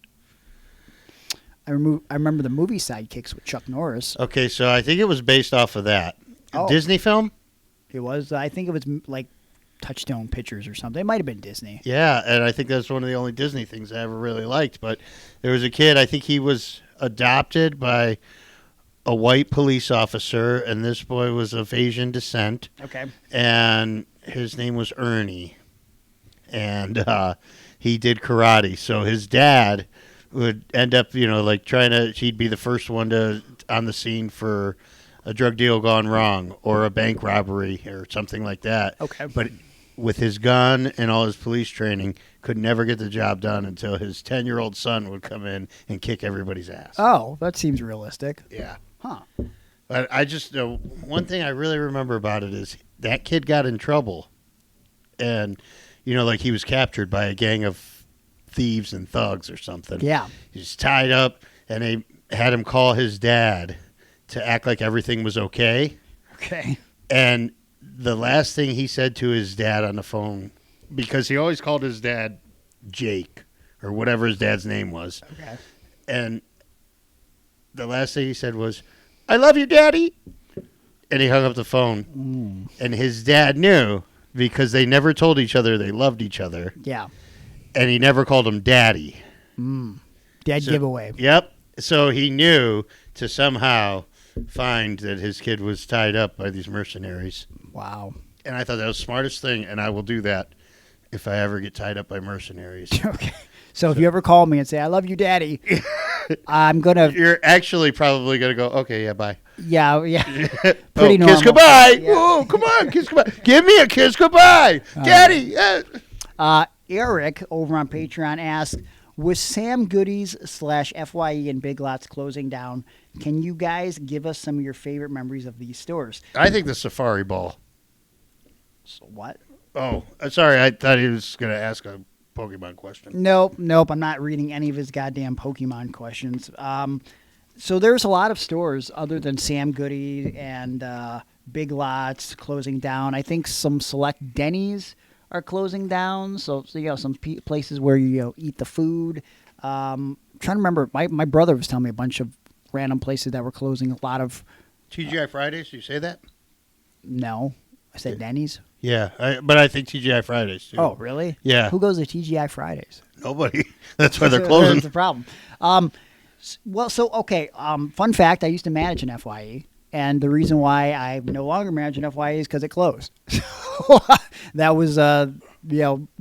I remember the movie Sidekicks with Chuck Norris. Okay, so I think it was based off of that. Oh. Disney film? It was. I think it was like Touchstone Pictures or something. It might have been Disney. Yeah, and I think that's one of the only Disney things I ever really liked. But there was a kid, I think he was adopted by a white police officer, and this boy was of Asian descent. Okay. And his name was Ernie. And he did karate. So his dad would end up, he'd be the first one on the scene for a drug deal gone wrong or a bank robbery or something like that. Okay. But with his gun and all his police training, could never get the job done until his 10-year-old son would come in and kick everybody's ass. Oh, that seems realistic. Yeah. Huh. But I just, one thing I really remember about it is that kid got in trouble. And, like he was captured by a gang of thieves and thugs or something. Yeah. He's tied up, and they had him call his dad to act like everything was okay. Okay. And the last thing he said to his dad on the phone, because he always called his dad Jake or whatever his dad's name was. Okay. And the last thing he said was, "I love you, Daddy." And he hung up the phone. And his dad knew because they never told each other they loved each other. Yeah. And he never called him Daddy. Dead giveaway. Yep. So he knew to somehow find that his kid was tied up by these mercenaries. Wow. And I thought that was the smartest thing, and I will do that if I ever get tied up by mercenaries. Okay. So if you ever call me and say, "I love you, Daddy," I'm going to... You're actually probably going to go, "Okay, yeah, bye." Yeah. Pretty normal. Kiss goodbye. Yeah. Oh, come on, kiss goodbye. Give me a kiss goodbye. Daddy. Eric over on Patreon asked, with Sam Goodies /FYE and Big Lots closing down, can you guys give us some of your favorite memories of these stores? I think the Safari Ball. So what? Oh, sorry. I thought he was going to ask a Pokemon question. Nope. I'm not reading any of his goddamn Pokemon questions. So there's a lot of stores other than Sam Goody and Big Lots closing down. I think some select Denny's are closing down. So some places where you eat the food. Trying to remember, my brother was telling me a bunch of random places that were closing. A lot of TGI Fridays, you say that? No, I said Denny's. Yeah, but I think TGI Fridays too. Oh, really? Yeah. Who goes to TGI Fridays? Nobody. That's why they're closing. That's the problem. Well, so okay. Fun fact: I used to manage an FYE, and the reason why I no longer manage an FYE is because it closed. That was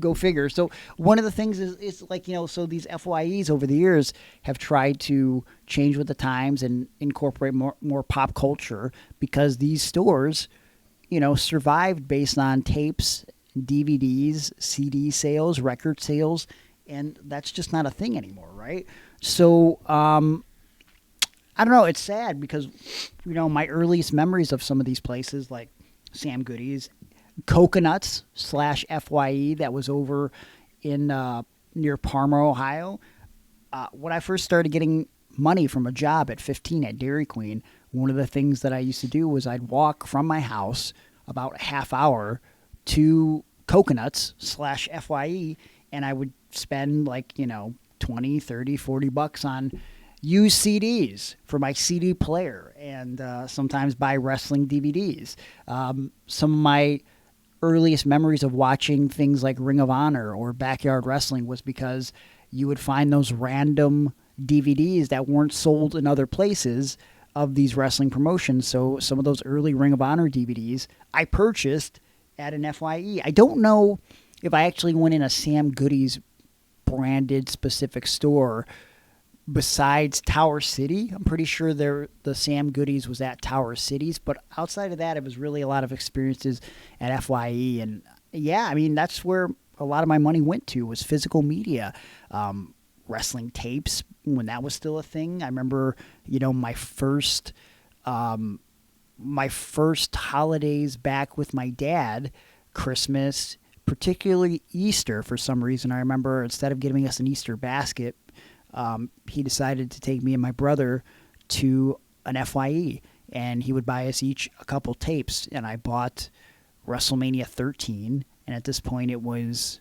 go figure. So one of the things is like so these FYEs over the years have tried to change with the times and incorporate more pop culture because these stores, survived based on tapes, DVDs, CD sales, record sales, and that's just not a thing anymore, right? So I don't know. It's sad because my earliest memories of some of these places like Sam Goody's, Coconuts /FYE that was over in near Parma, Ohio. When I first started getting money from a job at 15 at Dairy Queen, one of the things that I used to do was I'd walk from my house about a half hour to Coconuts /FYE, and I would spend like 20, 30, 40 bucks on used CDs for my CD player, and sometimes buy wrestling DVDs. Some of my earliest memories of watching things like Ring of Honor or Backyard Wrestling was because you would find those random DVDs that weren't sold in other places of these wrestling promotions. So some of those early Ring of Honor DVDs I purchased at an FYE. I don't know if I actually went in a Sam Goody's branded specific store besides Tower City. I'm pretty sure the Sam Goody's was at Tower Cities, but outside of that, it was really a lot of experiences at FYE. And yeah, I mean, that's where a lot of my money went to was physical media, wrestling tapes when that was still a thing. I remember, my first holidays back with my dad, Christmas, particularly Easter. For some reason, I remember instead of giving us an Easter basket, he decided to take me and my brother to an FYE, and he would buy us each a couple tapes, and I bought WrestleMania 13, and at this point it was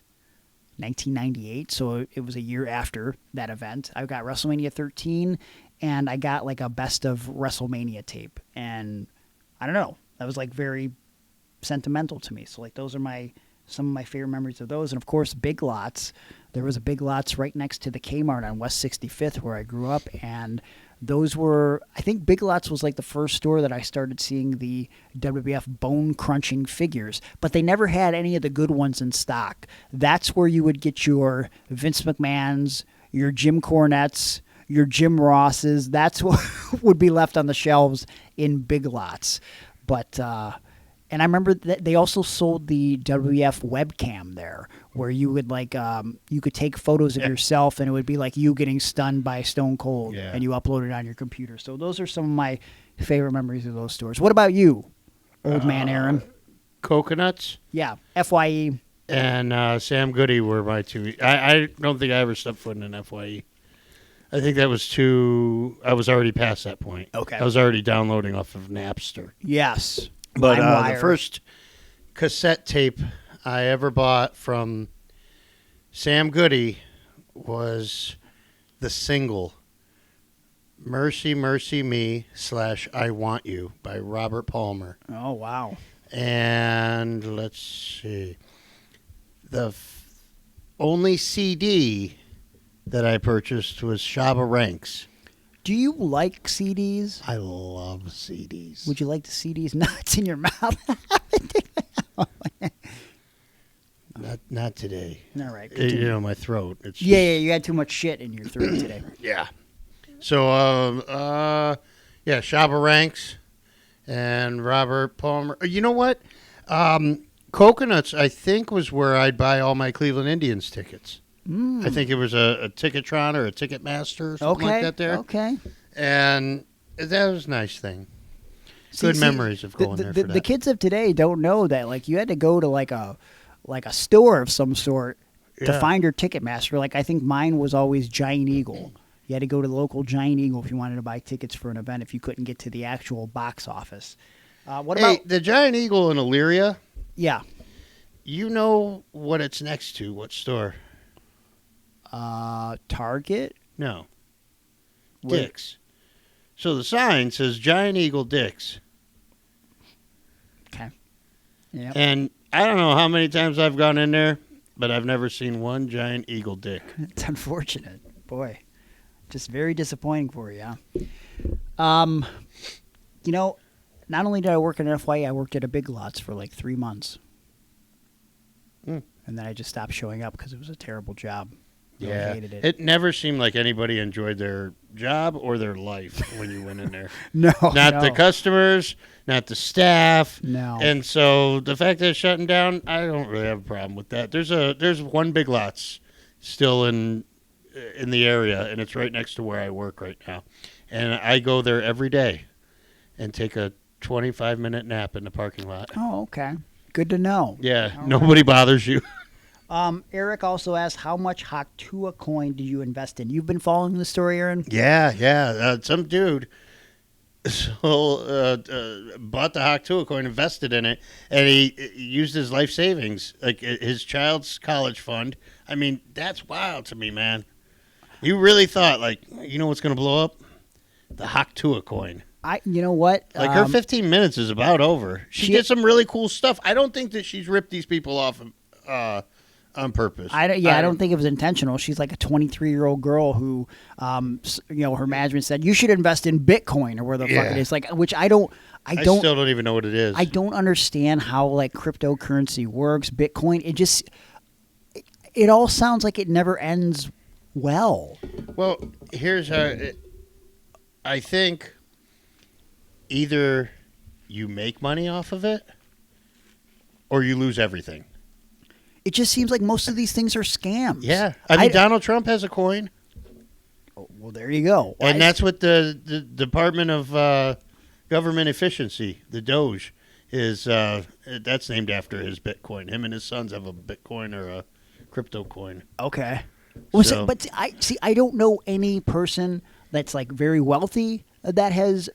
1998, so it was a year after that event. I got WrestleMania 13, and I got like a best of WrestleMania tape, and I don't know, that was like very sentimental to me. So like those are some of my favorite memories of those. And of course, Big Lots. There was a Big Lots right next to the Kmart on West 65th where I grew up, and those were, I think Big Lots was like the first store that I started seeing the WWF bone-crunching figures, but they never had any of the good ones in stock. That's where you would get your Vince McMahons, your Jim Cornettes, your Jim Rosses. That's what would be left on the shelves in Big Lots. But and I remember that they also sold the WWF webcam there, where you would you could take photos of yourself, and it would be like you getting stunned by Stone Cold, and you upload it on your computer. So those are some of my favorite memories of those stores. What about you, old man Aaron? Coconuts. Yeah, FYE. And Sam Goody were my two. I don't think I ever stepped foot in an FYE. I think that was I was already past that point. Okay. I was already downloading off of Napster. Yes. But the first cassette tape I ever bought from Sam Goody was the single Mercy, Mercy Me /I Want You by Robert Palmer. Oh, wow. And let's see. The only CD that I purchased was Shabba Ranks. Do you like CDs? I love CDs. Would you like to see these nuts in your mouth? Not today. All right. My throat. It's yeah, you had too much shit in your throat today. Yeah. So, Shabba Ranks and Robert Palmer. You know what? Coconuts, I think, was where I'd buy all my Cleveland Indians tickets. I think it was a Ticketron or a Ticketmaster or something like that there. Okay. And that was a nice thing. Good memories of going there for that. The kids of today don't know that. Like, you had to go to like a store of some sort to find your Ticketmaster. Like, I think mine was always Giant Eagle. You had to go to the local Giant Eagle if you wanted to buy tickets for an event if you couldn't get to the actual box office. What about the Giant Eagle in Elyria? Yeah. You know what it's next to? What store? Target? No. Dick's. So the sign says Giant Eagle Dick's. Okay. Yeah. And I don't know how many times I've gone in there, but I've never seen one Giant Eagle Dick. It's unfortunate. Boy. Just very disappointing for you. You know, not only did I work at an FYE, I worked at a Big Lots for like 3 months. And then I just stopped showing up because it was a terrible job. Yeah, I hated it. It never seemed like anybody enjoyed their job or their life when you went in there. No, Not the customers, not the staff. No. And so the fact that it's shutting down, I don't really have a problem with that. There's one Big Lots still in the area, and it's right next to where I work right now. And I go there every day and take a 25-minute nap in the parking lot. Oh, okay. Good to know. Yeah, All nobody bothers you. Eric also asked, how much Haktua coin did you invest in? You've been following the story, Aaron? Yeah. Some dude bought the Haktua coin, invested in it, and he used his life savings, like his child's college fund. I mean, that's wild to me, man. You really thought, like, you know what's going to blow up? The Haktua coin. You know what? Like, her 15 minutes is about over. She did some really cool stuff. I don't think that she's ripped these people off on purpose. I don't think it was intentional. She's like a 23-year-old girl who, her management said, you should invest in Bitcoin or where the fuck it is. Like, which I still don't even know what it is. I don't understand how, like, cryptocurrency works. Bitcoin, it all sounds like it never ends well. Well, here's how I think either you make money off of it or you lose everything. It just seems like most of these things are scams. Yeah. I mean, Donald Trump has a coin. Oh, well, there you go. And that's what the Department of Government Efficiency, the Doge, is. That's named after his Bitcoin. Him and his sons have a Bitcoin or a crypto coin. Okay. Well, but I don't know any person that's like very wealthy that has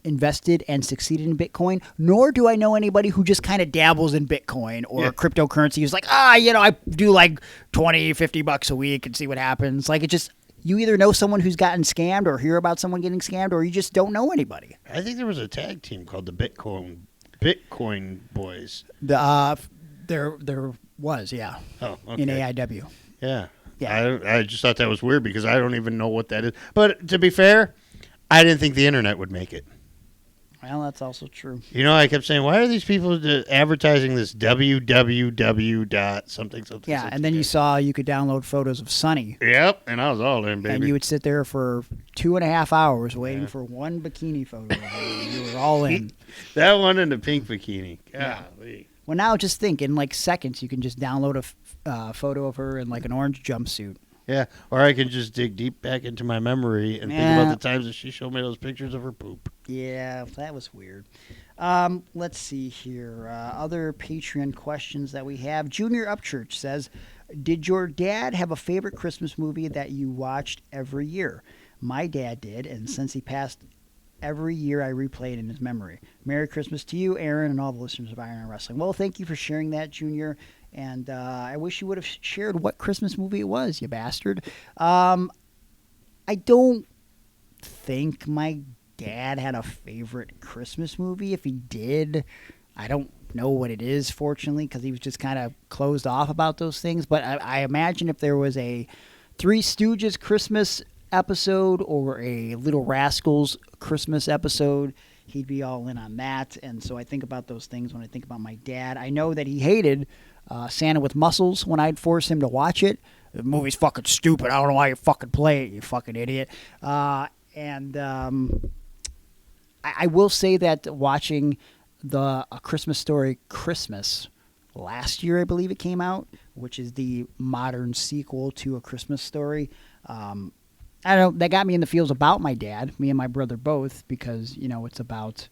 invested and succeeded in Bitcoin, nor do I know anybody who just kind of dabbles in Bitcoin or cryptocurrency who's like, I do like $20-$50 a week and see what happens. Like, it just, you either know someone who's gotten scammed or hear about someone getting scammed, or you just don't know anybody. I think there was a tag team called the Bitcoin Boys. There was, yeah. Oh, okay. In AIW. Yeah. Yeah. I just thought that was weird because I don't even know what that is. But to be fair, I didn't think the internet would make it. Well, that's also true. You know, I kept saying, why are these people advertising this www. something? Yeah, and then you saw you could download photos of Sunny. Yep, and I was all in, baby. And you would sit there for 2.5 hours waiting for one bikini photo of her. You were all in. That one in the pink bikini. Golly. Well, now just think, in like seconds, you can just download a photo of her in like an orange jumpsuit. Yeah, or I can just dig deep back into my memory and think about the times that she showed me those pictures of her poop. Yeah, that was weird. Let's see here. Other Patreon questions that we have. Junior Upchurch says, did your dad have a favorite Christmas movie that you watched every year? My dad did, and since he passed, every year I replay it in his memory. Merry Christmas to you, Aaron, and all the listeners of Iron Wrestling. Well, thank you for sharing that, Junior. And I wish you would have shared what Christmas movie it was, you bastard. I don't think my dad had a favorite Christmas movie. If he did, I don't know what it is, fortunately, because he was just kind of closed off about those things. But I imagine if there was a Three Stooges Christmas episode or a Little Rascals Christmas episode, he'd be all in on that. And so I think about those things when I think about my dad. I know that he hated Santa with Muscles when I'd force him to watch it. The movie's fucking stupid. I don't know why you fucking play it, you fucking idiot. I will say that watching A Christmas Story Christmas last year, I believe it came out, which is the modern sequel to A Christmas Story. I don't know, that got me in the feels about my dad, me and my brother both, because, it's about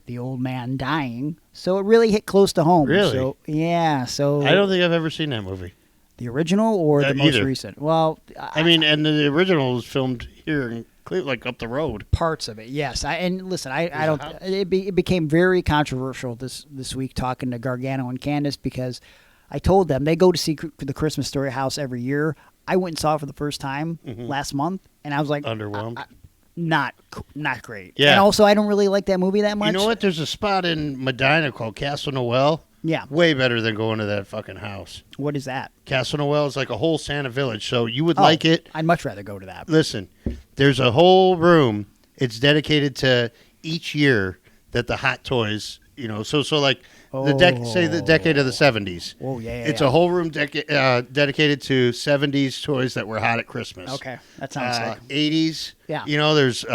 the old man dying. So it really hit close to home. Really? So, yeah. So I don't think I've ever seen that movie. The original or the most either. recent? Well, I mean, and the original was filmed here in Cleveland, like up the road. Parts of it, yes. Listen, I don't. It became very controversial this week talking to Gargano and Candace because I told them they go to see the Christmas Story house every year. I went and saw it for the first time last month, and I was like, underwhelmed. Not great. Yeah. And also, I don't really like that movie that much. You know what? There's a spot in Medina called Castle Noel Yeah. Way better than going to that fucking house. What is that? Castle Noel is like a whole Santa village, so you would like it. I'd much rather go to that. Listen, there's a whole room. It's dedicated to each year that the hot toys, so like the decade of the 70s. Oh, yeah. It's a whole room dedicated to 70s toys that were hot at Christmas. Okay, that sounds like 80s. Yeah. There's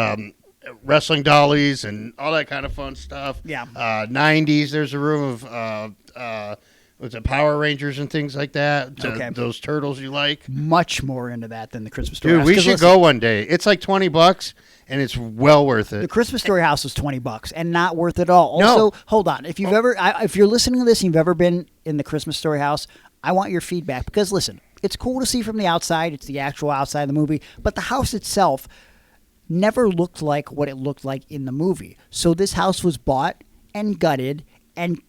wrestling dollies and all that kind of fun stuff. Yeah. 90s, there's a room of what's it, Power Rangers and things like that. Okay. Those turtles you like. much more into that than the Christmas Story Dude, House. we 'Cause should listen, go one day. It's like $20 and it's well worth The it. Christmas Story House was $20 and not worth it at all. No. Also, hold on. If you're listening to this and you've ever been in the Christmas Story House, I want your feedback because listen, it's cool to see from the outside. It's the actual outside of the movie, but the house itself never looked like what it looked like in the movie. So this house was bought and gutted, and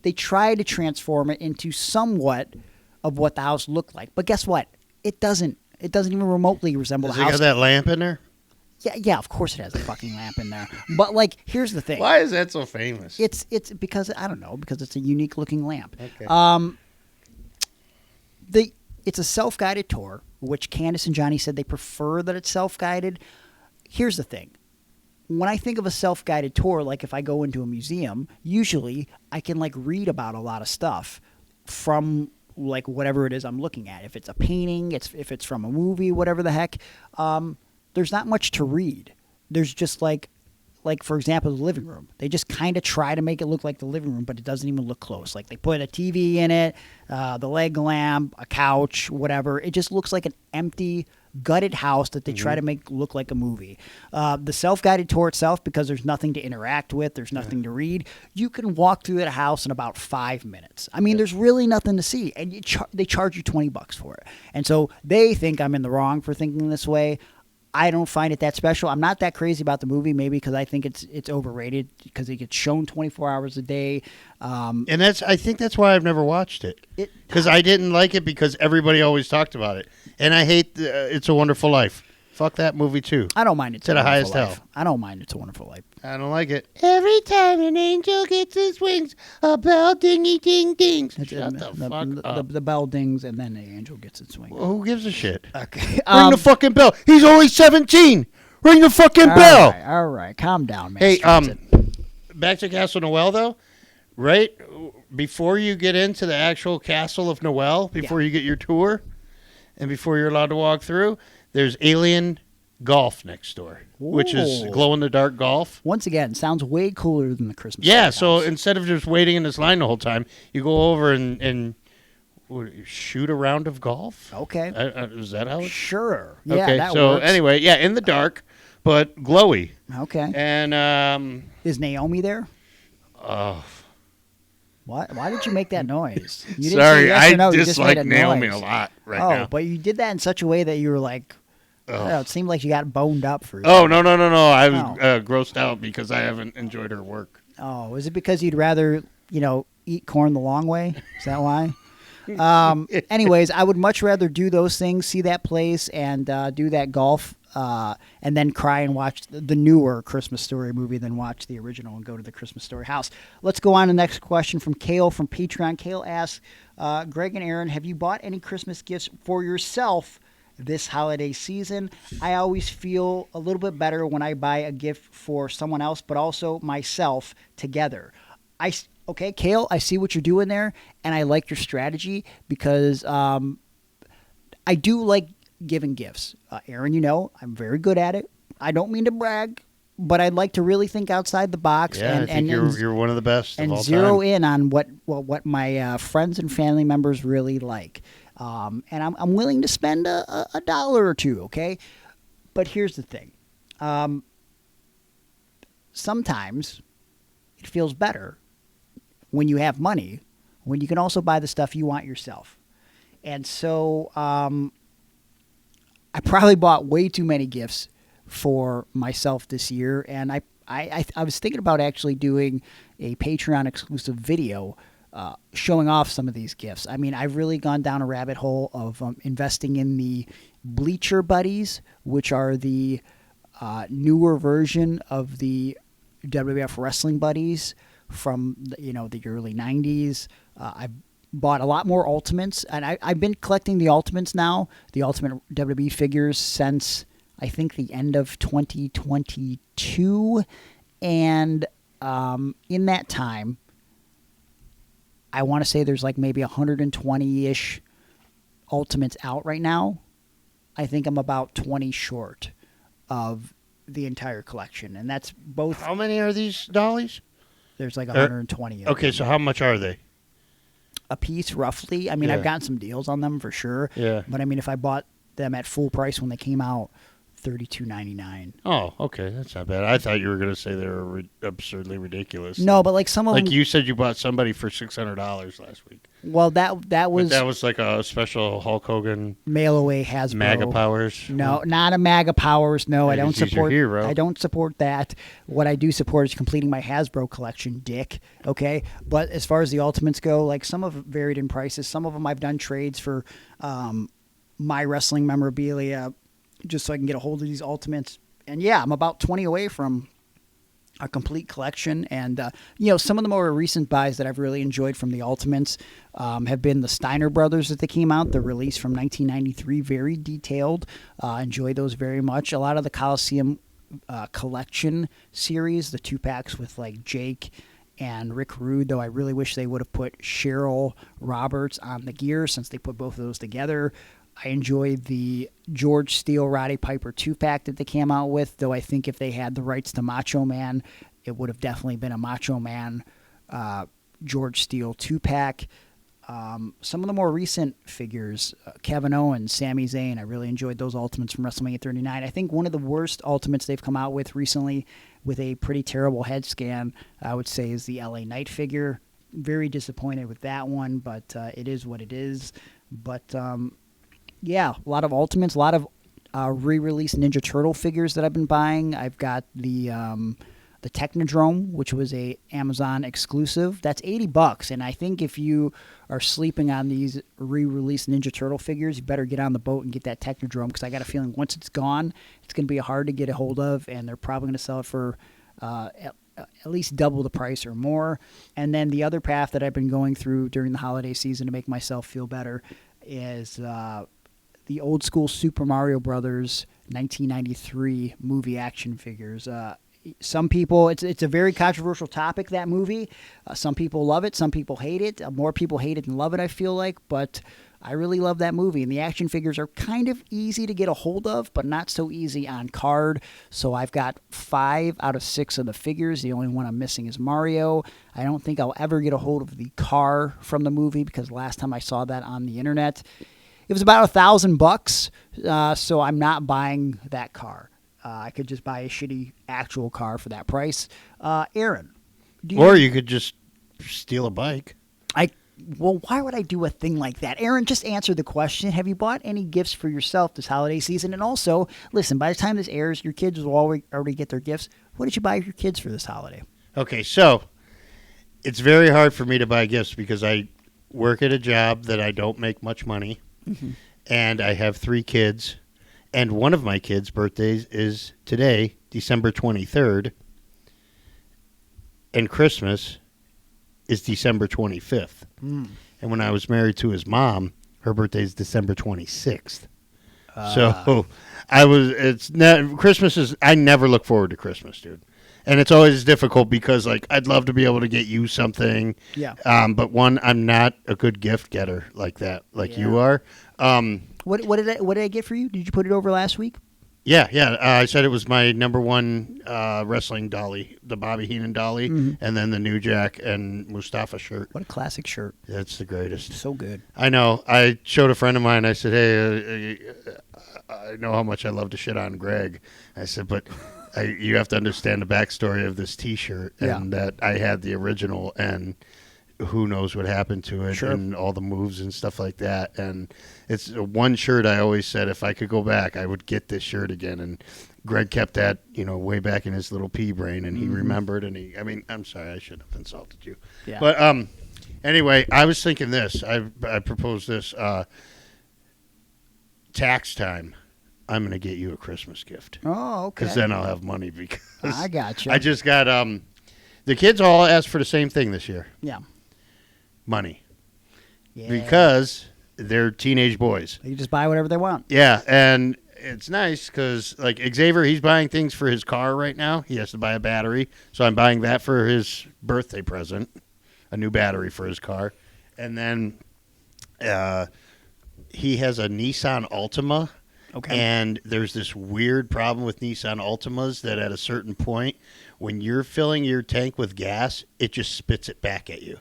they tried to transform it into somewhat of what the house looked like. But guess what? It doesn't. It doesn't even remotely resemble Does the it house. got that lamp in there? Yeah, of course it has a fucking lamp in there. But like, here's the thing. Why is that so famous? It's because I don't know, because it's a unique looking lamp. Okay. It's a self-guided tour, which Candace and Johnny said they prefer that it's self-guided. Here's the thing. When I think of a self-guided tour, like if I go into a museum, usually I can like read about a lot of stuff from like whatever it is I'm looking at. If it's a painting, if it's from a movie, whatever the heck, there's not much to read. There's just like for example, the living room. They just kind of try to make it look like the living room, but it doesn't even look close. Like they put a TV in it, the leg lamp, a couch, whatever. It just looks like an empty, gutted house that they try to make look like a movie. The self-guided tour itself, because there's nothing to interact with, there's nothing to read, you can walk through that house in about 5 minutes. I mean, there's really nothing to see, and they charge you $20 for it. And so they think I'm in the wrong for thinking this way. I don't find it that special. I'm not that crazy about the movie, maybe because I think it's overrated because it gets shown 24 hours a day. And I think that's why I've never watched it. Because I didn't like it because everybody always talked about it. And I hate It's a Wonderful Life. Fuck that movie too. I don't mind It's To a the Wonderful highest Life. hell. I don't mind It's a Wonderful Life. I don't like it. Every time an angel gets his wings, a bell dingy ding dings. Shut the fuck up. The bell dings and then the angel gets its wing. Well, who gives a shit? Okay. Ring the fucking bell. He's only 17. Ring the fucking bell. All right. Calm down, man. Hey, back to Castle Noel though, right? Before you get into the actual Castle of Noel, before you get your tour, and before you're allowed to walk through, there's Alien Golf next door, which is Ooh. glow-in-the-dark golf. Once again, sounds way cooler than the Christmas. Yeah, Story so House. instead of just waiting in this line the whole time, you go over and shoot a round of golf. Okay. Is that how it's? Sure. Yeah, Okay, that so works. anyway, yeah, in the dark, but glowy. Okay. And, Is Naomi there? oh, What? Why did you make that noise? You didn't say sorry, yes or no, I you just dislike made a Naomi noise. a lot right Oh, now. but you did that in such a way that you were like, I don't know, it seemed like you got boned up for. Oh, no. I was Oh. grossed out because I haven't enjoyed her work. Oh, is it because you'd rather, eat corn the long way? Is that why? Anyways, I would much rather do those things, see that place, and do that golf, and then cry and watch the newer Christmas Story movie than watch the original and go to the Christmas Story house. Let's go on to the next question from Kale from Patreon. Kale asks, Greg and Aaron, have you bought any Christmas gifts for yourself this holiday season? I always feel a little bit better when I buy a gift for someone else, but also myself together. Okay, Kale, I see what you're doing there, and I like your strategy because I do like giving gifts. Aaron, I'm very good at it. I don't mean to brag, but I'd like to really think outside the box Yeah, and I think you're one of the best of and all zero time. in on what my friends and family members really like. And I'm willing to spend a dollar or two, okay? But here's the thing. Sometimes it feels better when you have money, when you can also buy the stuff you want yourself. And so I probably bought way too many gifts for myself this year, and I was thinking about actually doing a Patreon exclusive video showing off some of these gifts. I mean, I've really gone down a rabbit hole of investing in the Bleacher Buddies, which are the newer version of the WWF Wrestling Buddies, from the early 90s. I've bought a lot more Ultimates, and I've been collecting the Ultimates now, the Ultimate WWE figures, since I think the end of 2022. And in that time, I want to say there's like maybe 120-ish Ultimates out right now. I think I'm about 20 short of the entire collection, and that's both. How many are these dollies? There's like 120 of Okay, them. so how much are they? A piece, roughly. I mean, Yeah. I've gotten some deals on them for sure. Yeah. But I mean, if I bought them at full price when they came out, $32.99. Oh, okay, that's not bad. I thought you were going to say they were absurdly ridiculous. No, but like some of Like them. you said, you bought somebody for $600 last week. Well, that was But that was like a special Hulk Hogan mail away Hasbro. MAGA powers. No, not a MAGA powers. No, I don't He's your support. hero. I don't support that. What I do support is completing my Hasbro collection, Dick. Okay, but as far as the Ultimates go, like some of them varied in prices. Some of them I've done trades for my wrestling memorabilia, just so I can get a hold of these Ultimates. And yeah, I'm about 20 away from a complete collection. And some of the more recent buys that I've really enjoyed from the Ultimates have been the Steiner Brothers that they came out, the release from 1993, very detailed. Enjoy those very much. A lot of the Coliseum collection series, the 2-packs with like Jake and Rick Rude, though I really wish they would have put Cheryl Roberts on the gear since they put both of those together. I enjoyed the George Steele Roddy Piper 2-pack that they came out with, though I think if they had the rights to Macho Man, it would have definitely been a Macho Man George Steele 2-pack. Some of the more recent figures, Kevin Owens, Sami Zayn, I really enjoyed those Ultimates from WrestleMania 39. I think one of the worst Ultimates they've come out with recently, with a pretty terrible head scan, I would say is the LA Knight figure. Very disappointed with that one, but it is what it is. But yeah, a lot of Ultimates, a lot of re-released Ninja Turtle figures that I've been buying. I've got the Technodrome, which was a Amazon exclusive. That's $80, and I think if you are sleeping on these re-released Ninja Turtle figures, you better get on the boat and get that Technodrome, because I got a feeling once it's gone, it's going to be hard to get a hold of, and they're probably going to sell it for at least double the price or more. And then the other path that I've been going through during the holiday season to make myself feel better is the old school Super Mario Brothers 1993 movie action figures. Some people, it's a very controversial topic, that movie. Some people love it, some people hate it. More people hate it than love it, I feel like. But I really love that movie. And the action figures are kind of easy to get a hold of, but not so easy on card. So I've got 5 out of 6 of the figures. The only one I'm missing is Mario. I don't think I'll ever get a hold of the car from the movie, because last time I saw that on the internet, it was about $1,000, so I'm not buying that car. I could just buy a shitty actual car for that price. Aaron, Or you could just steal a bike. Well, why would I do a thing like that? Aaron, just answer the question. Have you bought any gifts for yourself this holiday season? And also, listen, by the time this airs, your kids will already get their gifts. What did you buy your kids for this holiday? Okay, so it's very hard for me to buy gifts because I work at a job that I don't make much money. Mm-hmm. And I have 3 kids, and one of my kids' birthdays is today, December 23rd, and Christmas is December 25th. And when I was married to his mom, her birthday is December 26th. So Christmas is, I never look forward to Christmas, dude. And it's always difficult because, like, I'd love to be able to get you something. Yeah. But one, I'm not a good gift getter like that, like you are. What did I get for you? Did you put it over last week? Yeah. I said it was my number one wrestling dolly, the Bobby Heenan dolly, and then the New Jack and Mustafa shirt. What a classic shirt. That's the greatest. So good. I know. I showed a friend of mine. I said, hey, I know how much I love to shit on Greg. I said, but you have to understand the backstory of this T-shirt and that I had the original, and who knows what happened to it and all the moves and stuff like that. And it's one shirt I always said if I could go back, I would get this shirt again. And Greg kept that, way back in his little pea brain, and he remembered. And I'm sorry, I shouldn't have insulted you. Yeah. But anyway, I was thinking this. I proposed this. Tax time, I'm going to get you a Christmas gift. Oh, okay. Because then I'll have money. Because I got you. I just got The kids all asked for the same thing this year. Yeah. Money. Yeah. Because they're teenage boys. They just buy whatever they want. Yeah, and it's nice because, like, Xavier, he's buying things for his car right now. He has to buy a battery. So I'm buying that for his birthday present, a new battery for his car. And then he has a Nissan Altima. Okay. And there's this weird problem with Nissan Altimas that at a certain point, when you're filling your tank with gas, it just spits it back at you.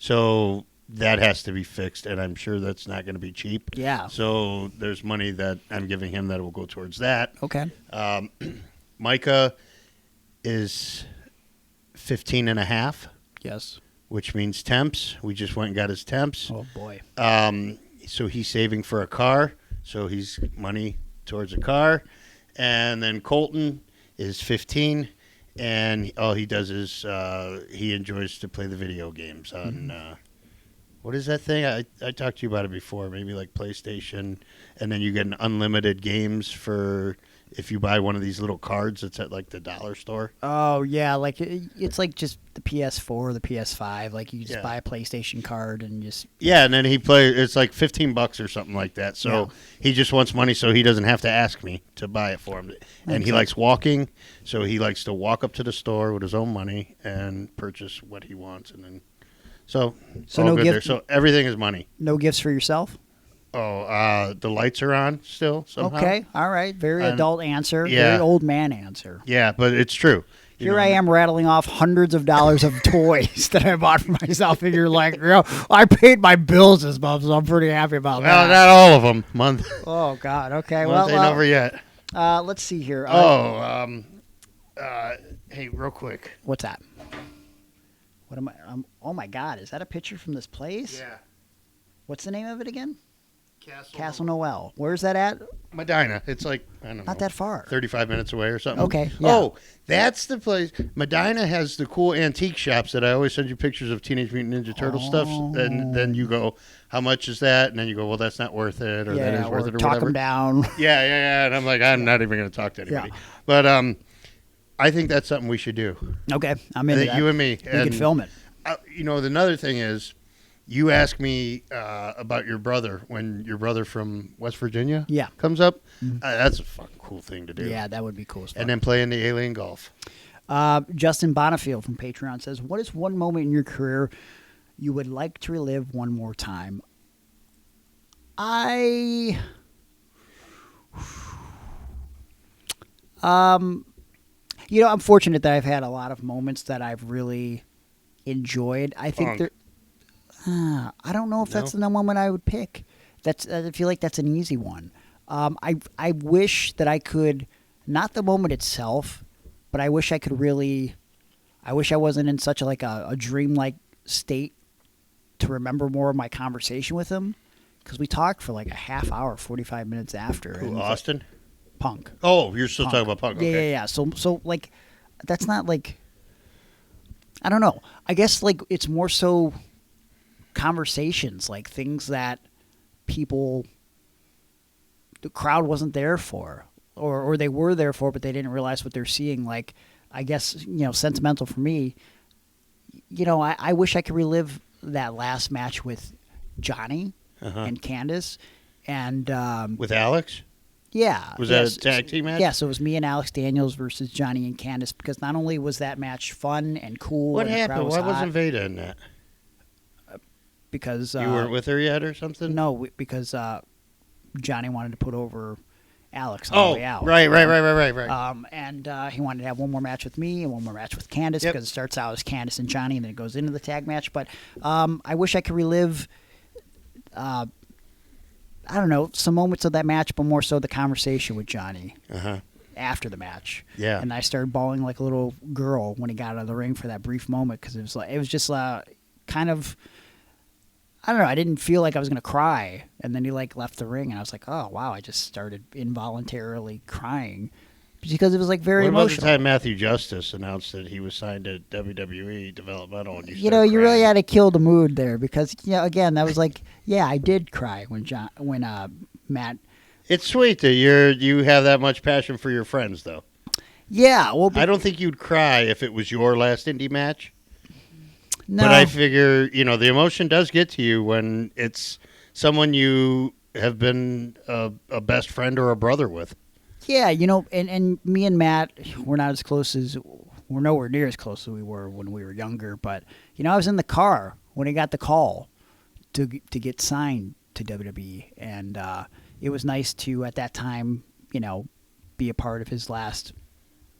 So that has to be fixed, and I'm sure that's not going to be cheap. Yeah. So there's money that I'm giving him that will go towards that. Okay. Micah is 15 and a half, Yes. which means temps. We just went and got his temps. Oh, boy. So he's saving for a car. So he's money towards a car. And then Colton is 15, and all he does is he enjoys to play the video games on what is that thing? I talked to you about it before, maybe like PlayStation, and then you get an unlimited games for if you buy one of these little cards that's at like the dollar store. Oh, yeah. Like it's like just the PS4 or the PS5. Like you just buy a PlayStation card and just. Yeah, and then he plays. It's like $15 or something like that. So he just wants money, so he doesn't have to ask me to buy it for him. And he likes walking, so he likes to walk up to the store with his own money and purchase what he wants, and then. So all no good gift. there. So everything is money. No gifts for yourself? Oh, the lights are on still somehow. Okay. All right. Very adult answer. Yeah. Very old man answer. Yeah, but it's true. Here I am rattling off hundreds of dollars of toys that I bought for myself, and you're like, I paid my bills this month, so I'm pretty happy about Well, that. not all of them. Month. Oh, God. Okay. Month ain't over yet. Let's see here. Hey, real quick. What's that? What am I? Oh, my God. Is that a picture from this place? Yeah. What's the name of it again? Castle Noel. Where's that at? Medina. It's like, I don't know. Not that far. 35 minutes away or something. Okay, yeah. Oh, that's the place. Medina has the cool antique shops that I always send you pictures of Teenage Mutant Ninja Turtle stuff. And then you go, how much is that? And then you go, well, that's not worth it. Or that is worth it or talk whatever. them down. Yeah. And I'm like, I'm not even going to talk to anybody. Yeah. But I think that's something we should do. Okay. I'm into that. You and me. We can film it. Another thing is, you asked me about your brother when your brother from West Virginia comes up. That's a fucking cool thing to do. Yeah, that would be cool as fuck. And then playing the alien golf. Justin Bonifield from Patreon says, what is one moment in your career you would like to relive one more time? I'm fortunate that I've had a lot of moments that I've really enjoyed. I think I don't know if that's the moment I would pick. I feel like that's an easy one. I wish that I could, not the moment itself, but I wish I could really. I wish I wasn't in such a dreamlike state to remember more of my conversation with him, because we talked for like a half hour, 45 minutes after. Who, Austin? Punk. Oh, you're still talking about Punk. Okay. Yeah. So like, that's not like. I don't know. I guess like it's more so conversations, like things that the crowd wasn't there for, or they were there for, but they didn't realize what they're seeing. Like, I guess, sentimental for me, I wish I could relive that last match with Johnny and Candace and with Alex. Yeah. Was that a tag team match? Yeah, so it was me and Alex Daniels versus Johnny and Candace, because not only was that match fun and cool. What and happened? Why hot, wasn't Veda in that? Because you weren't with her yet or something? No, because Johnny wanted to put over Alex on the way out. Right. And he wanted to have one more match with me and one more match with Candace, because it starts out as Candace and Johnny, and then it goes into the tag match. But I wish I could relive, I don't know, some moments of that match, but more so the conversation with Johnny after the match. Yeah. And I started bawling like a little girl when he got out of the ring for that brief moment, because it was just kind of. I don't know. I didn't feel like I was going to cry. And then he left the ring, and I was like, oh, wow. I just started involuntarily crying because it was very emotional. What about the time Matthew Justice announced that he was signed to WWE Developmental? And you really had to kill the mood there, because, again, that was I did cry when Matt. It's sweet that you have that much passion for your friends, though. Yeah, well, I don't think you'd cry if it was your last indie match. no. But I figure, the emotion does get to you when it's someone you have been a best friend or a brother with. Yeah, and me and Matt, we're nowhere near as close as we were when we were younger. But I was in the car when he got the call to get signed to WWE, and it was nice to at that time, be a part of his last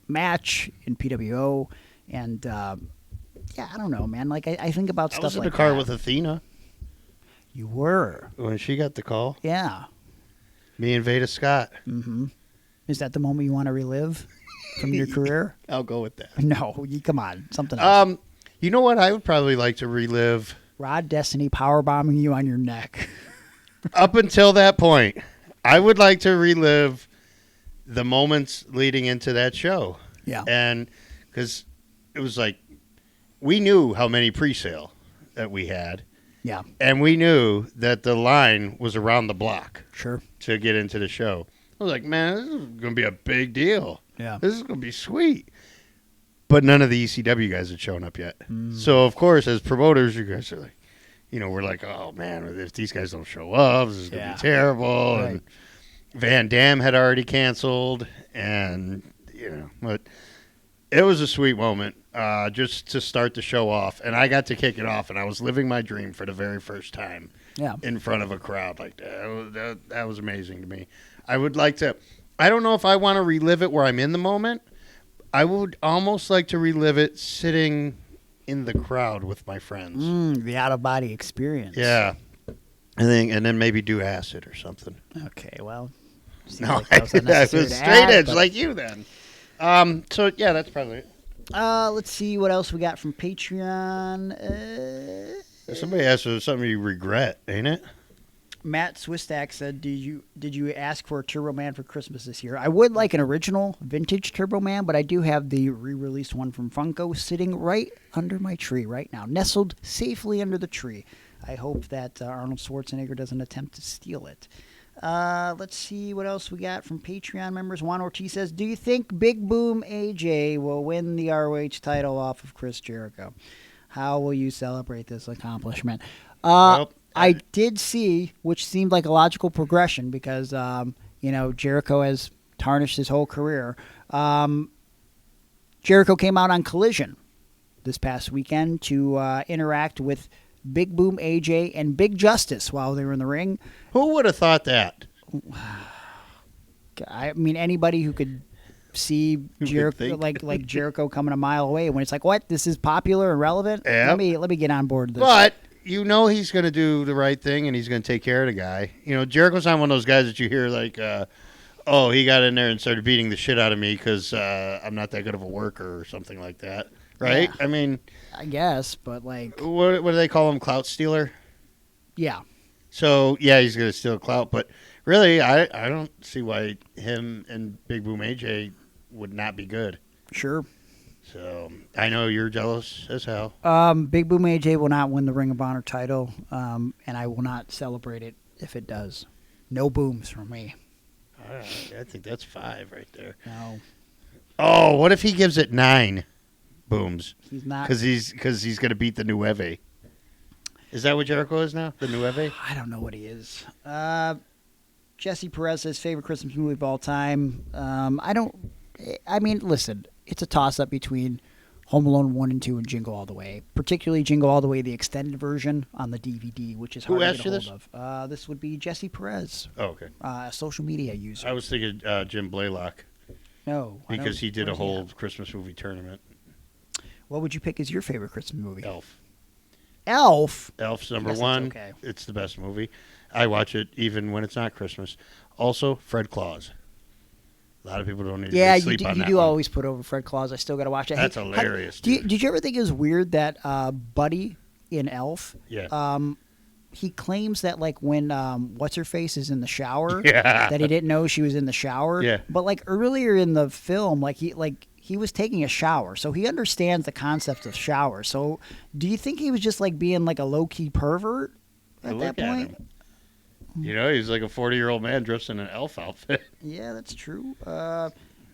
match in PWO, and I don't know, man. Like I think about stuff like that. I was in the car with Athena. You were when she got the call. Yeah. Me and Veda Scott. Mm-hmm. Is that the moment you want to relive from your career? I'll go with that. No, come on, something else. You know what? I would probably like to relive Rod Destiny powerbombing you on your neck. Up until that point, I would like to relive the moments leading into that show. Yeah. And because it was like, we knew how many pre-sale that we had. Yeah. And we knew that the line was around the block. Sure. To get into the show. I was like, man, this is going to be a big deal. Yeah. This is going to be sweet. But none of the ECW guys had shown up yet. So, of course, as promoters, you guys are like, we're like, oh, man, if these guys don't show up, this is going to be terrible. Right. And Van Dam had already canceled. And, but it was a sweet moment just to start the show off. And I got to kick it off, and I was living my dream for the very first time in front of a crowd like that. That was amazing to me. I would like to – I don't know if I want to relive it where I'm in the moment. I would almost like to relive it sitting in the crowd with my friends. The out-of-body experience. Yeah. And then maybe do acid or something. Okay, well. No, like that was straight edge like you then. So, yeah, that's probably it. Let's see what else we got from Patreon. Somebody asked if something you regret, ain't it? Matt Swistak said, did you ask for a Turbo Man for Christmas this year? I would like an original vintage Turbo Man, but I do have the re-released one from Funko sitting right under my tree right now, nestled safely under the tree. I hope that Arnold Schwarzenegger doesn't attempt to steal it. Let's see what else we got from Patreon members. Juan Ortiz says, do you think Big Boom AJ will win the ROH title off of Chris Jericho? How will you celebrate this accomplishment? I did see, which seemed like a logical progression because, Jericho has tarnished his whole career. Jericho came out on Collision this past weekend to interact with Big Boom AJ and Big Justice while they were in the ring. Who would have thought that? I mean, anybody who could see Jericho, like Jericho coming a mile away when it's like, what? This is popular and relevant? Yep. Let me get on board with this. But he's going to do the right thing and he's going to take care of the guy. Jericho's not one of those guys that you hear like, he got in there and started beating the shit out of me because I'm not that good of a worker or something like that. Right? Yeah. I mean, I guess, but like, what do they call him? Clout stealer? Yeah. So, yeah, he's going to steal clout. But really, I don't see why him and Big Boom AJ would not be good. Sure. So, I know you're jealous as hell. Big Boom AJ will not win the Ring of Honor title, and I will not celebrate it if it does. No booms from me. I think that's 5 right there. No. Oh, what if he gives it 9 booms? He's not. Because he's going to beat the Nueve. Is that what Jericho is now? The Nueve? I don't know what he is. Jesse Perez says favorite Christmas movie of all time. Listen, it's a toss-up between Home Alone 1 and 2 and Jingle All the Way. Particularly Jingle All the Way, the extended version on the DVD, which is hard to get a hold of. This would be Jesse Perez. Oh, okay. A social media user. I was thinking Jim Blaylock. No. Because he did a whole Christmas movie tournament. What would you pick as your favorite Christmas movie? Elf. Elf's number 1. Okay. It's the best movie. I watch it even when it's not Christmas. Also, Fred Claus. A lot of people don't need to sleep on that. Yeah, you do always put over Fred Claus. I still got to watch it. That's hilarious. Did you ever think it was weird that Buddy in Elf? Yeah. He claims that like when what's her face is in the shower, yeah. that he didn't know she was in the shower. Yeah. But like earlier in the film, he was taking a shower, so he understands the concept of shower. So, do you think he was just like being like a low key pervert at that point? He's like a 40-year-old man dressed in an elf outfit. Yeah, that's true.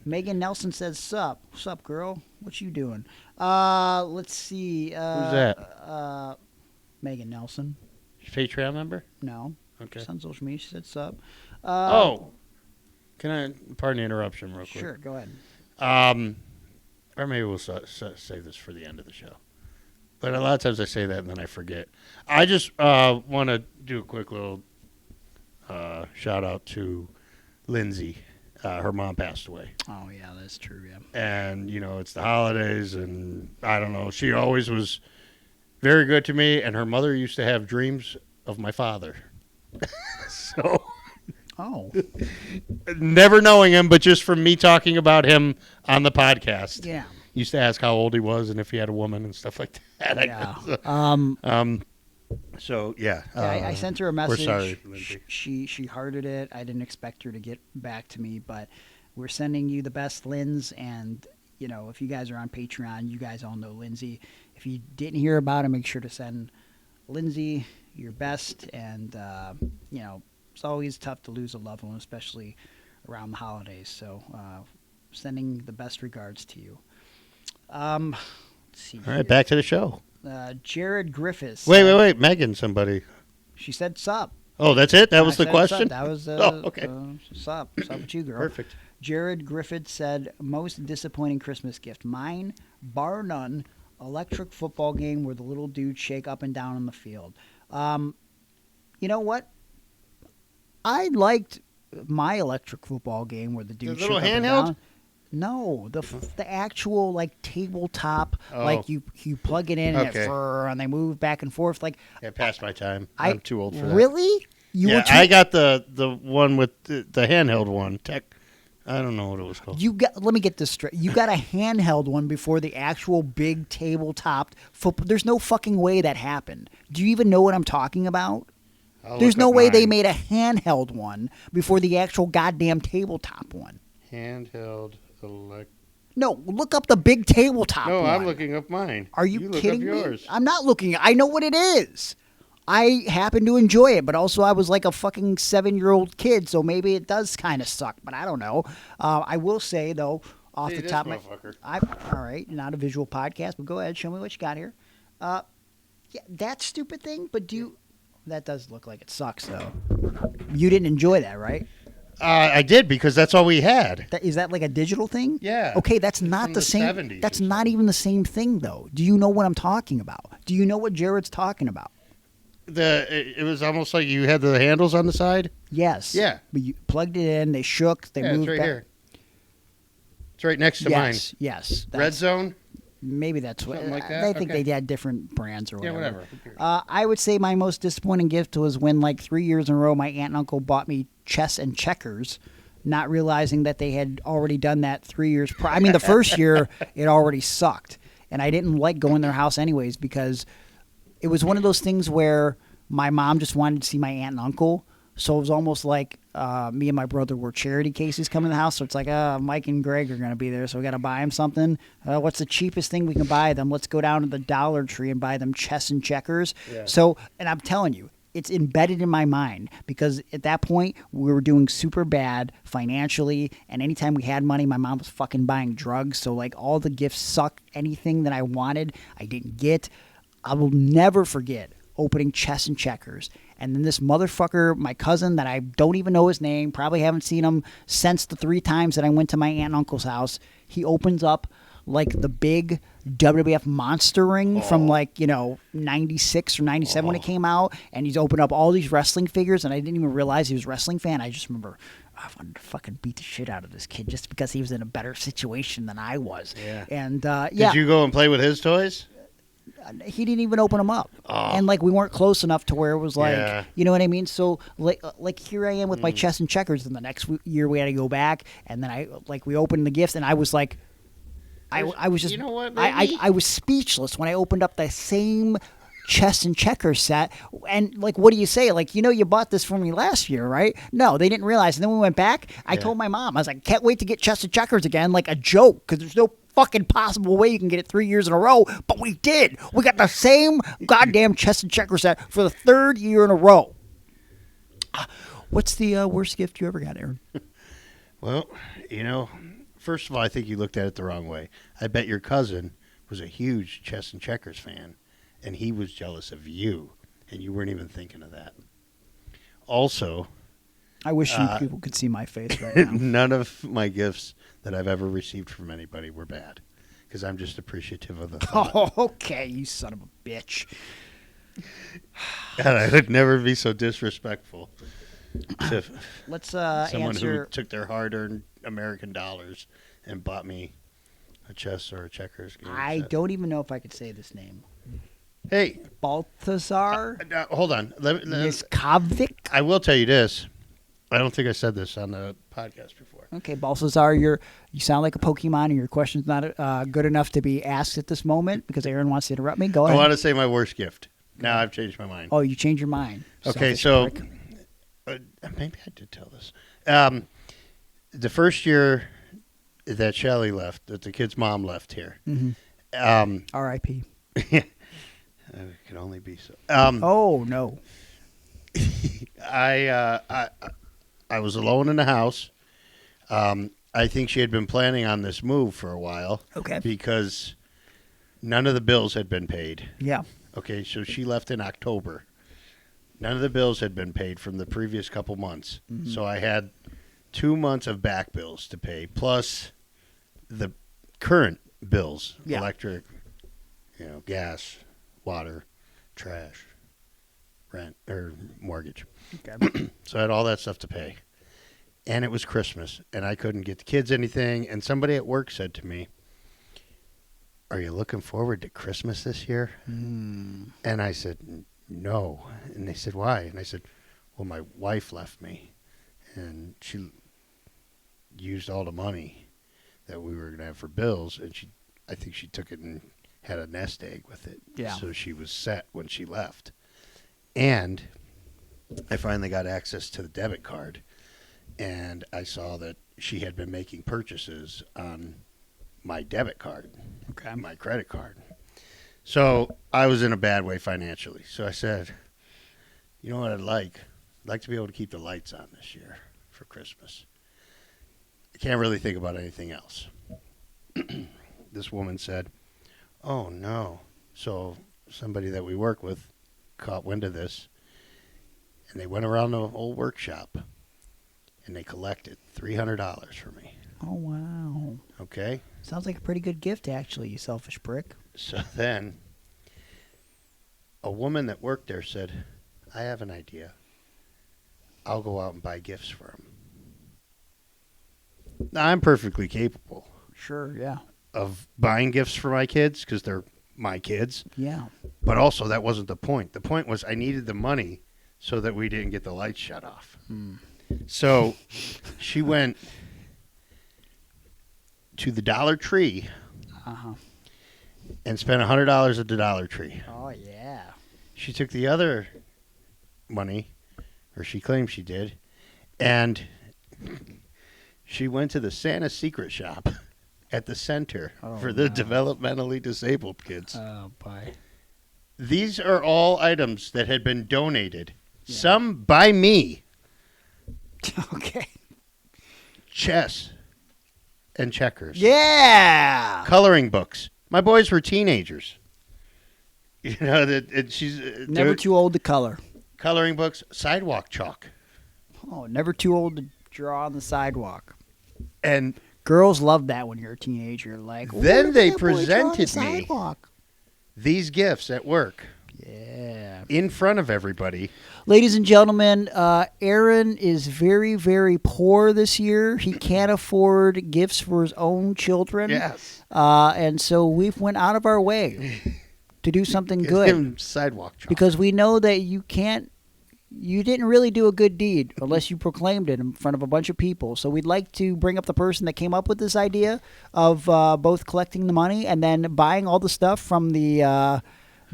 Megan Nelson says, "Sup, sup, girl? What you doing?" Let's see. Who's that? Megan Nelson. Patreon member? No. Okay. She's on social media. She said, "Sup." Can I? Pardon the interruption, real quick. Sure, go ahead. Or maybe we'll save this for the end of the show. But a lot of times I say that and then I forget. I just want to do a quick little shout out to Lindsay. Her mom passed away. Oh, yeah, that's true, yeah. And, it's the holidays, and I don't know. She always was very good to me, and her mother used to have dreams of my father. So, never knowing him, but just from me talking about him on the podcast. Yeah. Used to ask how old he was and if he had a woman and stuff like that. Yeah. So, yeah. I sent her a message. We're sorry, Lindsay. She hearted it. I didn't expect her to get back to me, but we're sending you the best, Linz. And, if you guys are on Patreon, you guys all know Lindsay. If you didn't hear about it, make sure to send Lindsay your best. And, it's always tough to lose a loved one, especially around the holidays. So, sending the best regards to you. Let's see. All right, back to the show. Jared Griffiths. Wait. Megan, somebody. She said sup. Oh, that's it? That was the question? Sup. That was okay. Sup with you, girl. Perfect. Jared Griffith said, most disappointing Christmas gift. Mine, bar none, electric football game where the little dudes shake up and down on the field. You know what? I liked my electric football game where the dudes shake up and down. handheld? No, the actual tabletop, you plug it in and they move back and forth Past my time. I'm too old for that. Really? I got the one with the handheld one. I don't know what it was called. Let me get this straight. You got a handheld one before the actual big tabletop football. There's no fucking way that happened. Do you even know what I'm talking about? There's no way they made a handheld one before the actual goddamn tabletop one. Handheld No, look up the big tabletop one. No, I'm looking up mine. Are you kidding me? Yours. I'm not looking. I know what it is. I happen to enjoy it, but also I was like a fucking 7-year-old kid, so maybe it does kind of suck, but I don't know. I will say, though, off the top of my... All right, not a visual podcast, but go ahead, show me what you got here. Yeah, that stupid thing, but that does look like it sucks, though. You didn't enjoy that, right? I did, because that's all we had. Is that like a digital thing? Yeah. Okay, that's not the same. 70s that's not even the same thing, though. Do you know what I'm talking about? Do you know what Jared's talking about? It was almost like you had the handles on the side? Yes. Yeah. But you plugged it in, they shook, they moved it's right back. here. It's right next to mine. Yes. Red Zone? Maybe that's what. Something like that? I think they had different brands or whatever. Yeah, whatever. I would say my most disappointing gift was when, 3 years in a row, my aunt and uncle bought me chess and checkers, not realizing that they had already done that 3 years prior. I mean, the first year, it already sucked. And I didn't like going to their house anyways because it was one of those things where my mom just wanted to see my aunt and uncle. So it was almost like me and my brother were charity cases coming to the house. So it's like, Mike and Greg are going to be there, so we got to buy them something. What's the cheapest thing we can buy them? Let's go down to the Dollar Tree and buy them chess and checkers. Yeah. So, and I'm telling you, it's embedded in my mind because at that point we were doing super bad financially, and anytime we had money, my mom was fucking buying drugs. So all the gifts sucked. Anything that I wanted, I didn't get. I will never forget opening chess and checkers. And then this motherfucker, my cousin that I don't even know his name, probably haven't seen him since the 3 times that I went to my aunt and uncle's house. He opens up the big WWF monster ring from 96 or 97 when it came out. And he's opened up all these wrestling figures, and I didn't even realize he was a wrestling fan. I just remember I wanted to fucking beat the shit out of this kid just because he was in a better situation than I was. Yeah. And Did you go and play with his toys? He didn't even open them up. Oh. And we weren't close enough to where it was you know what I mean? So here I am with my chess and checkers, and the next year we had to go back, and then we opened the gifts, and I was like, I was just, you know what, I was speechless when I opened up the same chess and checkers set, and what do you say? You bought this for me last year, right? No, they didn't realize. And then we went back. I told my mom, I was like, can't wait to get chess and checkers again, a joke, because there's no fucking possible way you can get it 3 years in a row, but we did. We got the same goddamn chess and checker set for the 3rd year in a row. What's the worst gift you ever got, Aaron? Well, first of all, I think you looked at it the wrong way. I bet your cousin was a huge chess and checkers fan, and he was jealous of you, and you weren't even thinking of that. Also, I wish you people could see my face right now. none of my gifts that I've ever received from anybody were bad, because I'm just appreciative of the thought. Oh, okay, you son of a bitch. God, I would never be so disrespectful to Let's someone answer. who took their hard-earned American dollars and bought me a chess or a checkers game. I set. don't even know if I could say this name. Hey, Balthazar hold on. Miskovik. I will tell you this. I don't think I said this on the podcast before. Okay, Balthazar, you sound like a Pokemon, and your question's not good enough to be asked at this moment because Aaron wants to interrupt me. Go I ahead. want to say my worst gift. Now I've changed my mind. Oh, you changed your mind. Okay, Selfish so prick. maybe I did tell this. The first year that Shelly left, that the kid's mom left here. R.I.P. It could only be so. Oh no. I was alone in the house. I think she had been planning on this move for a while. Okay. Because none of the bills had been paid. Yeah. Okay, so she left in October. None of the bills had been paid from the previous couple months. Mm-hmm. So I had 2 months of back bills to pay, plus the current bills, electric, gas, water, trash, rent, or mortgage. Okay. So I had all that stuff to pay. And it was Christmas, and I couldn't get the kids anything. And somebody at work said to me, "Are you looking forward to Christmas this year?" And I said, "No." And they said, "Why?" And I said, "Well, my wife left me, and she used all the money that we were going to have for bills, and I think she took it and had a nest egg with it. Yeah. So she was set when she left. And I finally got access to the debit card, and I saw that she had been making purchases on my debit card, my credit card. So I was in a bad way financially. So I said, you know what I'd like? I'd like to be able to keep the lights on this year for Christmas. I can't really think about anything else. This woman said, "Oh, no." So somebody that we work with caught wind of this, and they went around the whole workshop, and they collected $300 for me. Oh, wow. Okay? Sounds like a pretty good gift, actually, you selfish prick. So then a woman that worked there said, "I have an idea. I'll go out and buy gifts for him." Now, I'm perfectly capable Sure, yeah. of buying gifts for my kids because they're my kids. Yeah. But also, that wasn't the point. The point was I needed the money so that we didn't get the lights shut off. So she went to the Dollar Tree and spent $100 at the Dollar Tree. Oh, yeah. She took the other money, or she claimed she did, and she went to the Santa Secret Shop at the center for the developmentally disabled kids. Oh, boy. These are all items that had been donated, some by me. Okay. Chess and checkers. Yeah. Coloring books. My boys were teenagers. You know, she's Never too old to color. coloring books, sidewalk chalk. Oh, never too old to draw on the sidewalk. And Girls love that when you're a teenager. Like, then "Look they at that boy drawing the presented me sidewalk." these gifts at work Yeah. in front of everybody. Ladies and gentlemen, Aaron is very, very poor this year. He can't afford gifts for his own children. Yes. And so we've went out of our way to do something Give good him sidewalk chalk. because we know that you didn't really do a good deed unless you proclaimed it in front of a bunch of people. So we'd like to bring up the person that came up with this idea of both collecting the money and then buying all the stuff from the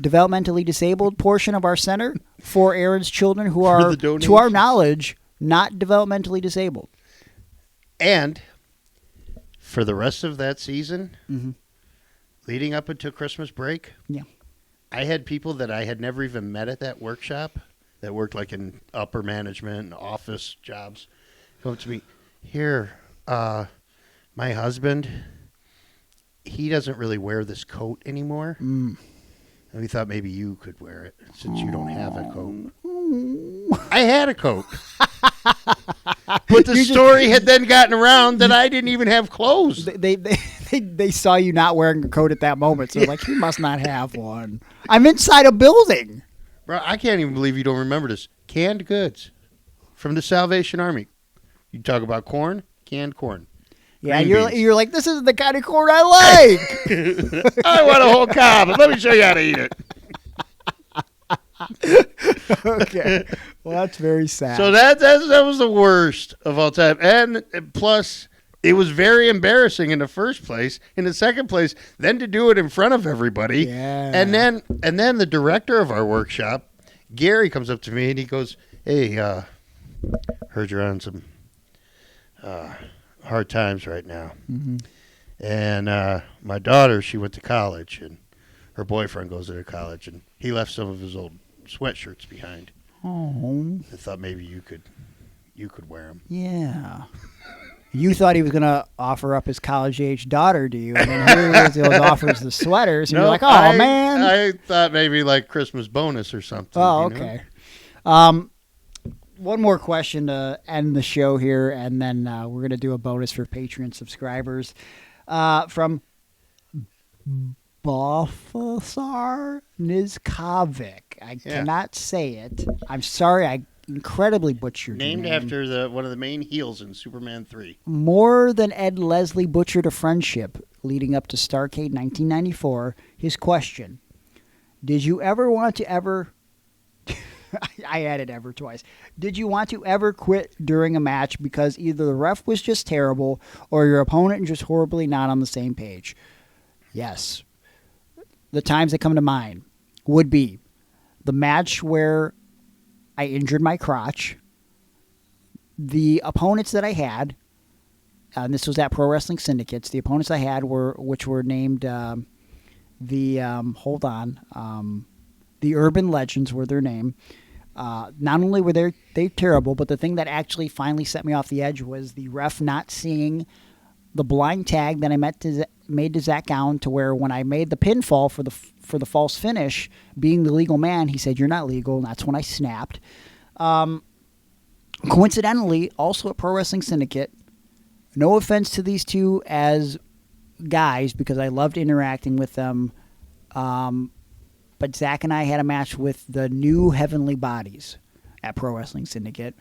developmentally disabled portion of our center for Aaron's children who are, the to our donations. knowledge, not developmentally disabled. And for the rest of that season, leading up into Christmas break, Yeah. I had people that I had never even met at that workshop that worked like in upper management and office jobs come up to me, "Here, My husband, he doesn't really wear this coat anymore. And we thought maybe you could wear it since you don't have a coat. I had a coat. But the story had then gotten around that I didn't even have clothes. They saw you not wearing a coat at that moment, so like, he must not have one. I'm inside a building. Bro, I can't even believe you don't remember this. Canned goods from the Salvation Army. You talk about corn, canned corn. Yeah, Green you're like, this isn't the kind of corn I like. I want a whole cob. Let me show you how to eat it. Okay. Well, that's very sad. So that was the worst of all time. And plus, it was very embarrassing in the first place. In the second place, then to do it in front of everybody. Yeah. And then the director of our workshop, Gary, comes up to me and he goes, "Hey, heard you're on some hard times right now." Mm-hmm. And my daughter, she went to college, and her boyfriend goes to college, and he left some of his old sweatshirts behind. Oh. I thought maybe you could wear them. Yeah. You thought he was going to offer up his college-age daughter to you, and then here he offers the sweaters, and you're like, oh, man. I thought maybe like Christmas bonus or something. Oh, okay. One more question to end the show here, and then we're going to do a bonus for Patreon subscribers. From Balthasar Nizkovic. I cannot say it. I'm sorry, I incredibly butchered your Named name. after one of the main heels in Superman 3. More than Ed Leslie butchered a friendship leading up to Starrcade 1994, his question, did you ever want to ever... I added ever twice. Did you want to ever quit during a match because either the ref was just terrible or your opponent just horribly not on the same page? Yes. The times that come to mind would be the match where I injured my crotch, the opponents that I had, and this was at Pro Wrestling Syndicates, the opponents I had which were named the Urban Legends were their name. Not only were they terrible, but the thing that actually finally set me off the edge was the ref not seeing the blind tag that I made to Zach Gowen, to where when I made the pinfall for the false finish, being the legal man, he said, "You're not legal," and that's when I snapped. Coincidentally, also at Pro Wrestling Syndicate, no offense to these two as guys, because I loved interacting with them, but Zach and I had a match with the new Heavenly Bodies at Pro Wrestling Syndicate,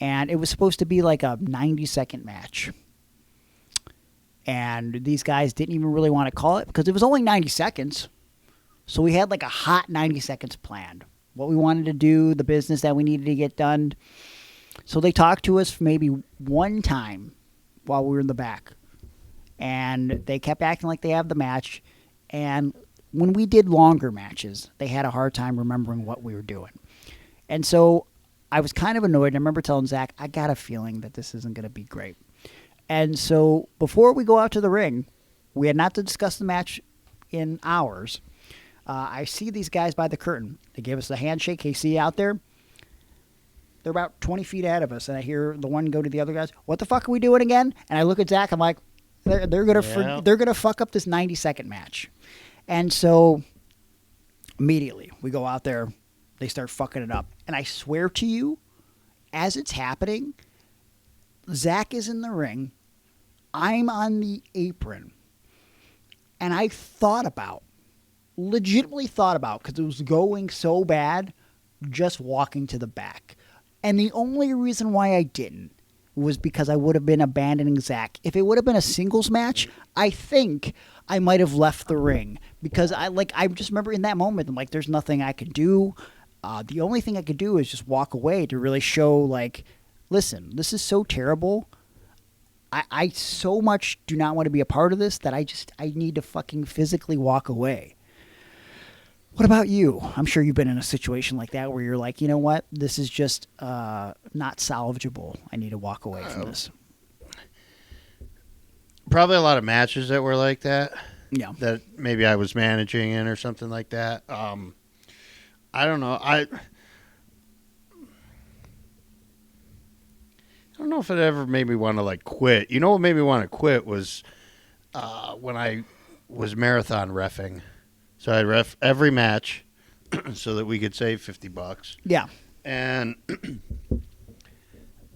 and it was supposed to be like a 90-second match. And these guys didn't even really want to call it because it was only 90 seconds. So we had like a hot 90 seconds planned. What we wanted to do, the business that we needed to get done. So they talked to us maybe one time while we were in the back. And they kept acting like they have the match. And when we did longer matches, they had a hard time remembering what we were doing. And so I was kind of annoyed. I remember telling Zach, I got a feeling that this isn't going to be great. And so before we go out to the ring, we had not to discuss the match in hours. I see these guys by the curtain. They gave us the handshake. Hey, see you out there? They're about 20 feet ahead of us, and I hear the one go to the other guys, "What the fuck are we doing again?" And I look at Zach. I'm like, they're gonna fuck up this 90-second match. And so immediately we go out there. They start fucking it up. And I swear to you, as it's happening, Zach is in the ring. I'm on the apron. And I legitimately thought about, because it was going so bad, just walking to the back. And the only reason why I didn't was because I would have been abandoning Zach. If it would have been a singles match, I think I might have left the ring. Because I just remember in that moment, I'm like, there's nothing I could do. The only thing I could do is just walk away to really show, like, listen, this is so terrible. I so much do not want to be a part of this that I need to fucking physically walk away. What about you? I'm sure you've been in a situation like that where you're like, you know what? This is just not salvageable. I need to walk away from this. Probably a lot of matches that were like that. Yeah. That maybe I was managing in or something like that. I don't know. I don't don't know if it ever made me want to like quit. You know what made me want to quit was when I was marathon reffing. So I'd ref every match so that we could save $50. Yeah. And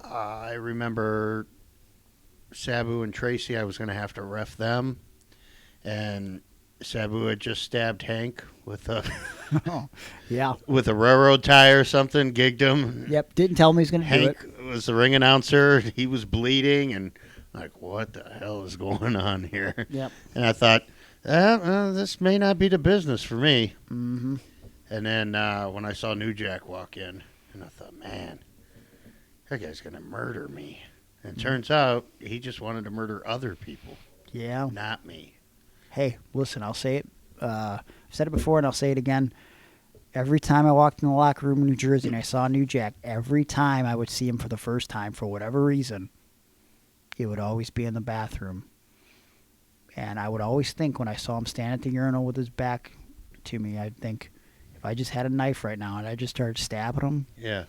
I remember Sabu and Tracy, I was going to have to ref them. And Sabu had just stabbed Hank with a with a railroad tie or something, gigged him. Yep, didn't tell him he was going to do it. Hank was the ring announcer. He was bleeding, and like, what the hell is going on here? Yep. And I thought, this may not be the business for me. Mm-hmm. And then when I saw New Jack walk in, and I thought, man, that guy's going to murder me. And it turns out he just wanted to murder other people. Yeah. Not me. Hey, listen, I'll say it. I've said it before, and I'll say it again. Every time I walked in the locker room in New Jersey and I saw New Jack, every time I would see him for the first time, for whatever reason, it would always be in the bathroom. And I would always think when I saw him stand at the urinal with his back to me, I'd think, if I just had a knife right now and I just started stabbing him, Yeah.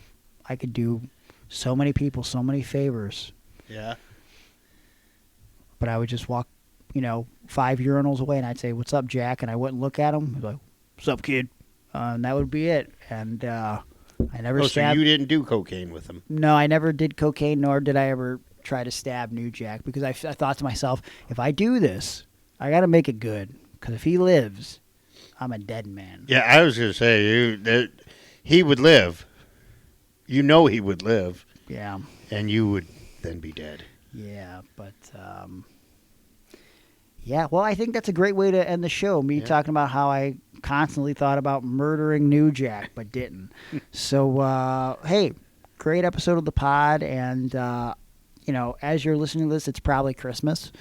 I could do so many people so many favors. Yeah. But I would just walk, 5 urinals away, and I'd say, "What's up, Jack?" And I wouldn't look at him. He'd be like, "What's up, kid?" And that would be it. And I never stabbed. So you didn't do cocaine with him? No, I never did cocaine, nor did I ever try to stab New Jack, because I thought to myself, if I do this, I got to make it good, because if he lives, I'm a dead man. Yeah, I was going to say, he would live. You know he would live. Yeah. And you would then be dead. Yeah, but well, I think that's a great way to end the show. Me talking about how I constantly thought about murdering New Jack, but didn't. So, hey, great episode of the pod, and as you're listening to this, it's probably Christmas.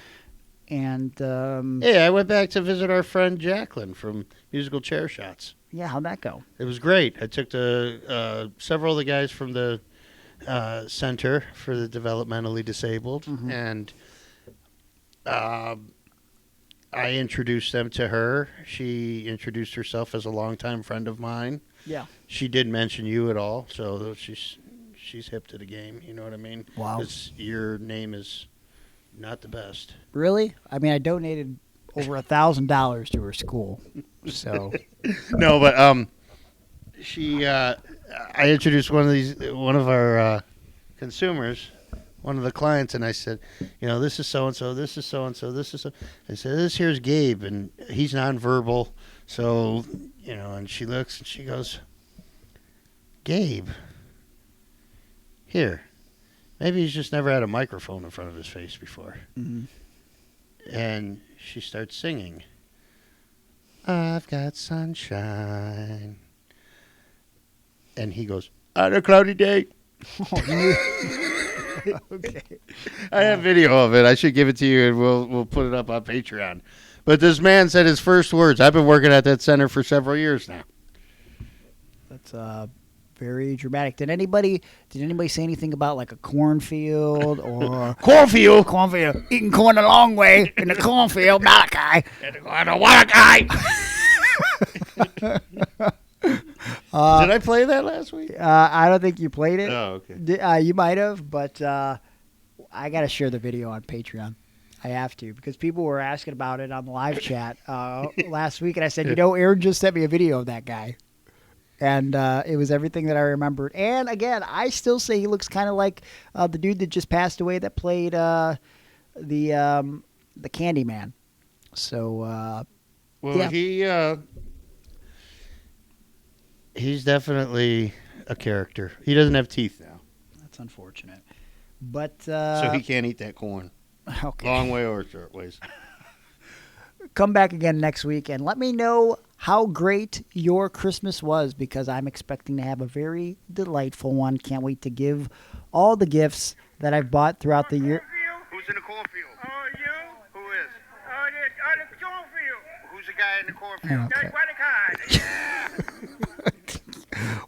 And hey, I went back to visit our friend Jacqueline from Musical Chair Shots. Yeah, how'd that go? It was great. I took several of the guys from the Center for the Developmentally Disabled, and I introduced them to her. She introduced herself as a longtime friend of mine. Yeah. She didn't mention you at all, so she's hip to the game. You know what I mean? Wow. 'Cause your name is not the best. Really? I mean, I donated over $1,000 to her school, so. No, but I introduced one of our consumers, one of the clients, and I said, this is so-and-so, this is so-and-so, this is so. I said, this here's Gabe, and he's nonverbal, so, and she looks and she goes, Gabe, here, maybe he's just never had a microphone in front of his face before. Mm-hmm. And she starts singing, I've got sunshine. And he goes, on a cloudy day. Okay. I have video of it. I should give it to you, and we'll put it up on Patreon. But this man said his first words. I've been working at that center for several years now. That's very dramatic. Did anybody say anything about like a cornfield or Cornfield? cornfield eating corn the long way in the cornfield, Malachi? Did I play that last week? I don't think you played it. Oh, okay. You might have, but I got to share the video on Patreon. I have to, because people were asking about it on the live chat last week, and I said, Aaron just sent me a video of that guy. And it was everything that I remembered. And, again, I still say he looks kind of like the dude that just passed away that played the Candyman. So, yeah. He's definitely a character. He doesn't have teeth now. That's unfortunate. But so he can't eat that corn. Okay. Long way or short ways. Come back again next week and let me know how great your Christmas was, because I'm expecting to have a very delightful one. Can't wait to give all the gifts that I've bought throughout the year. Who's in the cornfield? You. Who is? The cornfield. Who's the guy in the cornfield? Okay.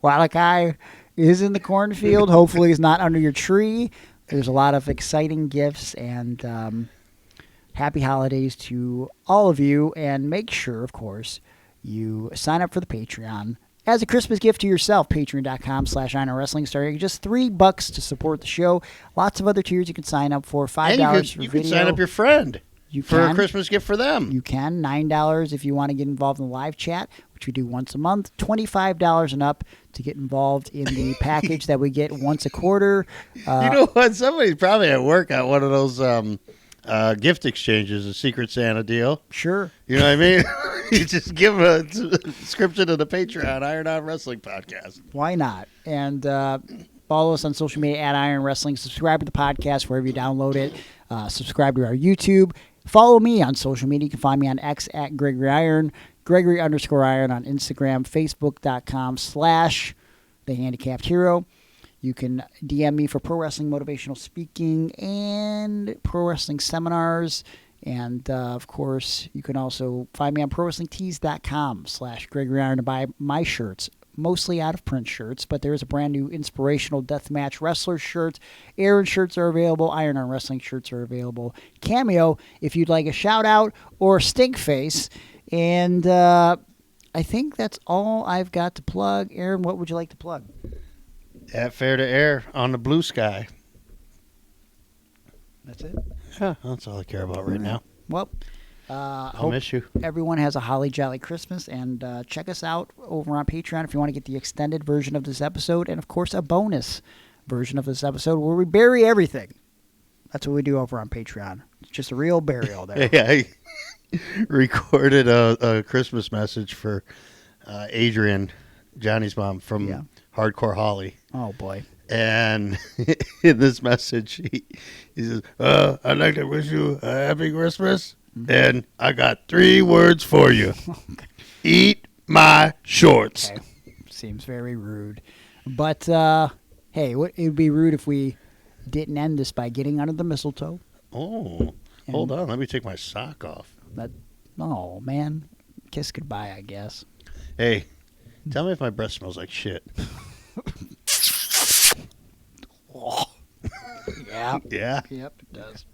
Walakai is in the cornfield. Hopefully he's not under your tree. There's a lot of exciting gifts, and happy holidays to all of you. And make sure, of course, you sign up for the Patreon As a Christmas gift to yourself, patreon.com/Iron Wrestling, starting at just $3 to support the show. Lots of other tiers you can sign up for. $5 for you video. can sign up your friend You for can. a Christmas gift for them. You can. $9 if you want to get involved in the live chat, which we do once a month. $25 and up to get involved in the package that we get once a quarter. You know what? Somebody's probably at work at one of those gift exchanges, a Secret Santa deal. Sure. You know what I mean? You just give them a subscription to the Patreon, Iron On Wrestling Podcast. Why not? And follow us on social media at Iron Wrestling. Subscribe to the podcast wherever you download it. Subscribe to our YouTube. Follow me on social media. You can find me on X at Gregory Iron, Gregory_Iron on Instagram, Facebook.com/The Handicapped Hero. You can DM me for pro wrestling motivational speaking and pro wrestling seminars. And, of course, you can also find me on ProWrestlingTees.com/Gregory Iron to buy my shirts, mostly out-of-print shirts, but there is a brand-new inspirational deathmatch wrestler shirt. Aaron shirts are available. Iron on Wrestling shirts are available. Cameo, if you'd like a shout-out or stink face. And I think that's all I've got to plug. Aaron, what would you like to plug? At Fair to Air on the Blue Sky. That's it? Yeah, that's all I care about right now. Well, I'll miss you. Everyone has a holly jolly Christmas, and check us out over on Patreon if you want to get the extended version of this episode, and of course a bonus version of this episode where we bury everything. That's what we do over on Patreon. It's just a real burial there. Yeah, I recorded a Christmas message for Adrian, Johnny's mom, from Hardcore Holly. Oh boy. And in this message, he says, I'd like to wish you a happy Christmas. And I got 3 words for you. Eat my shorts. Okay. Seems very rude. But, hey, it would be rude if we didn't end this by getting under the mistletoe. Oh, hold on. Let me take my sock off. Oh, man. Kiss goodbye, I guess. Hey, tell me if my breath smells like shit. Yeah. Yeah? Yep, it does.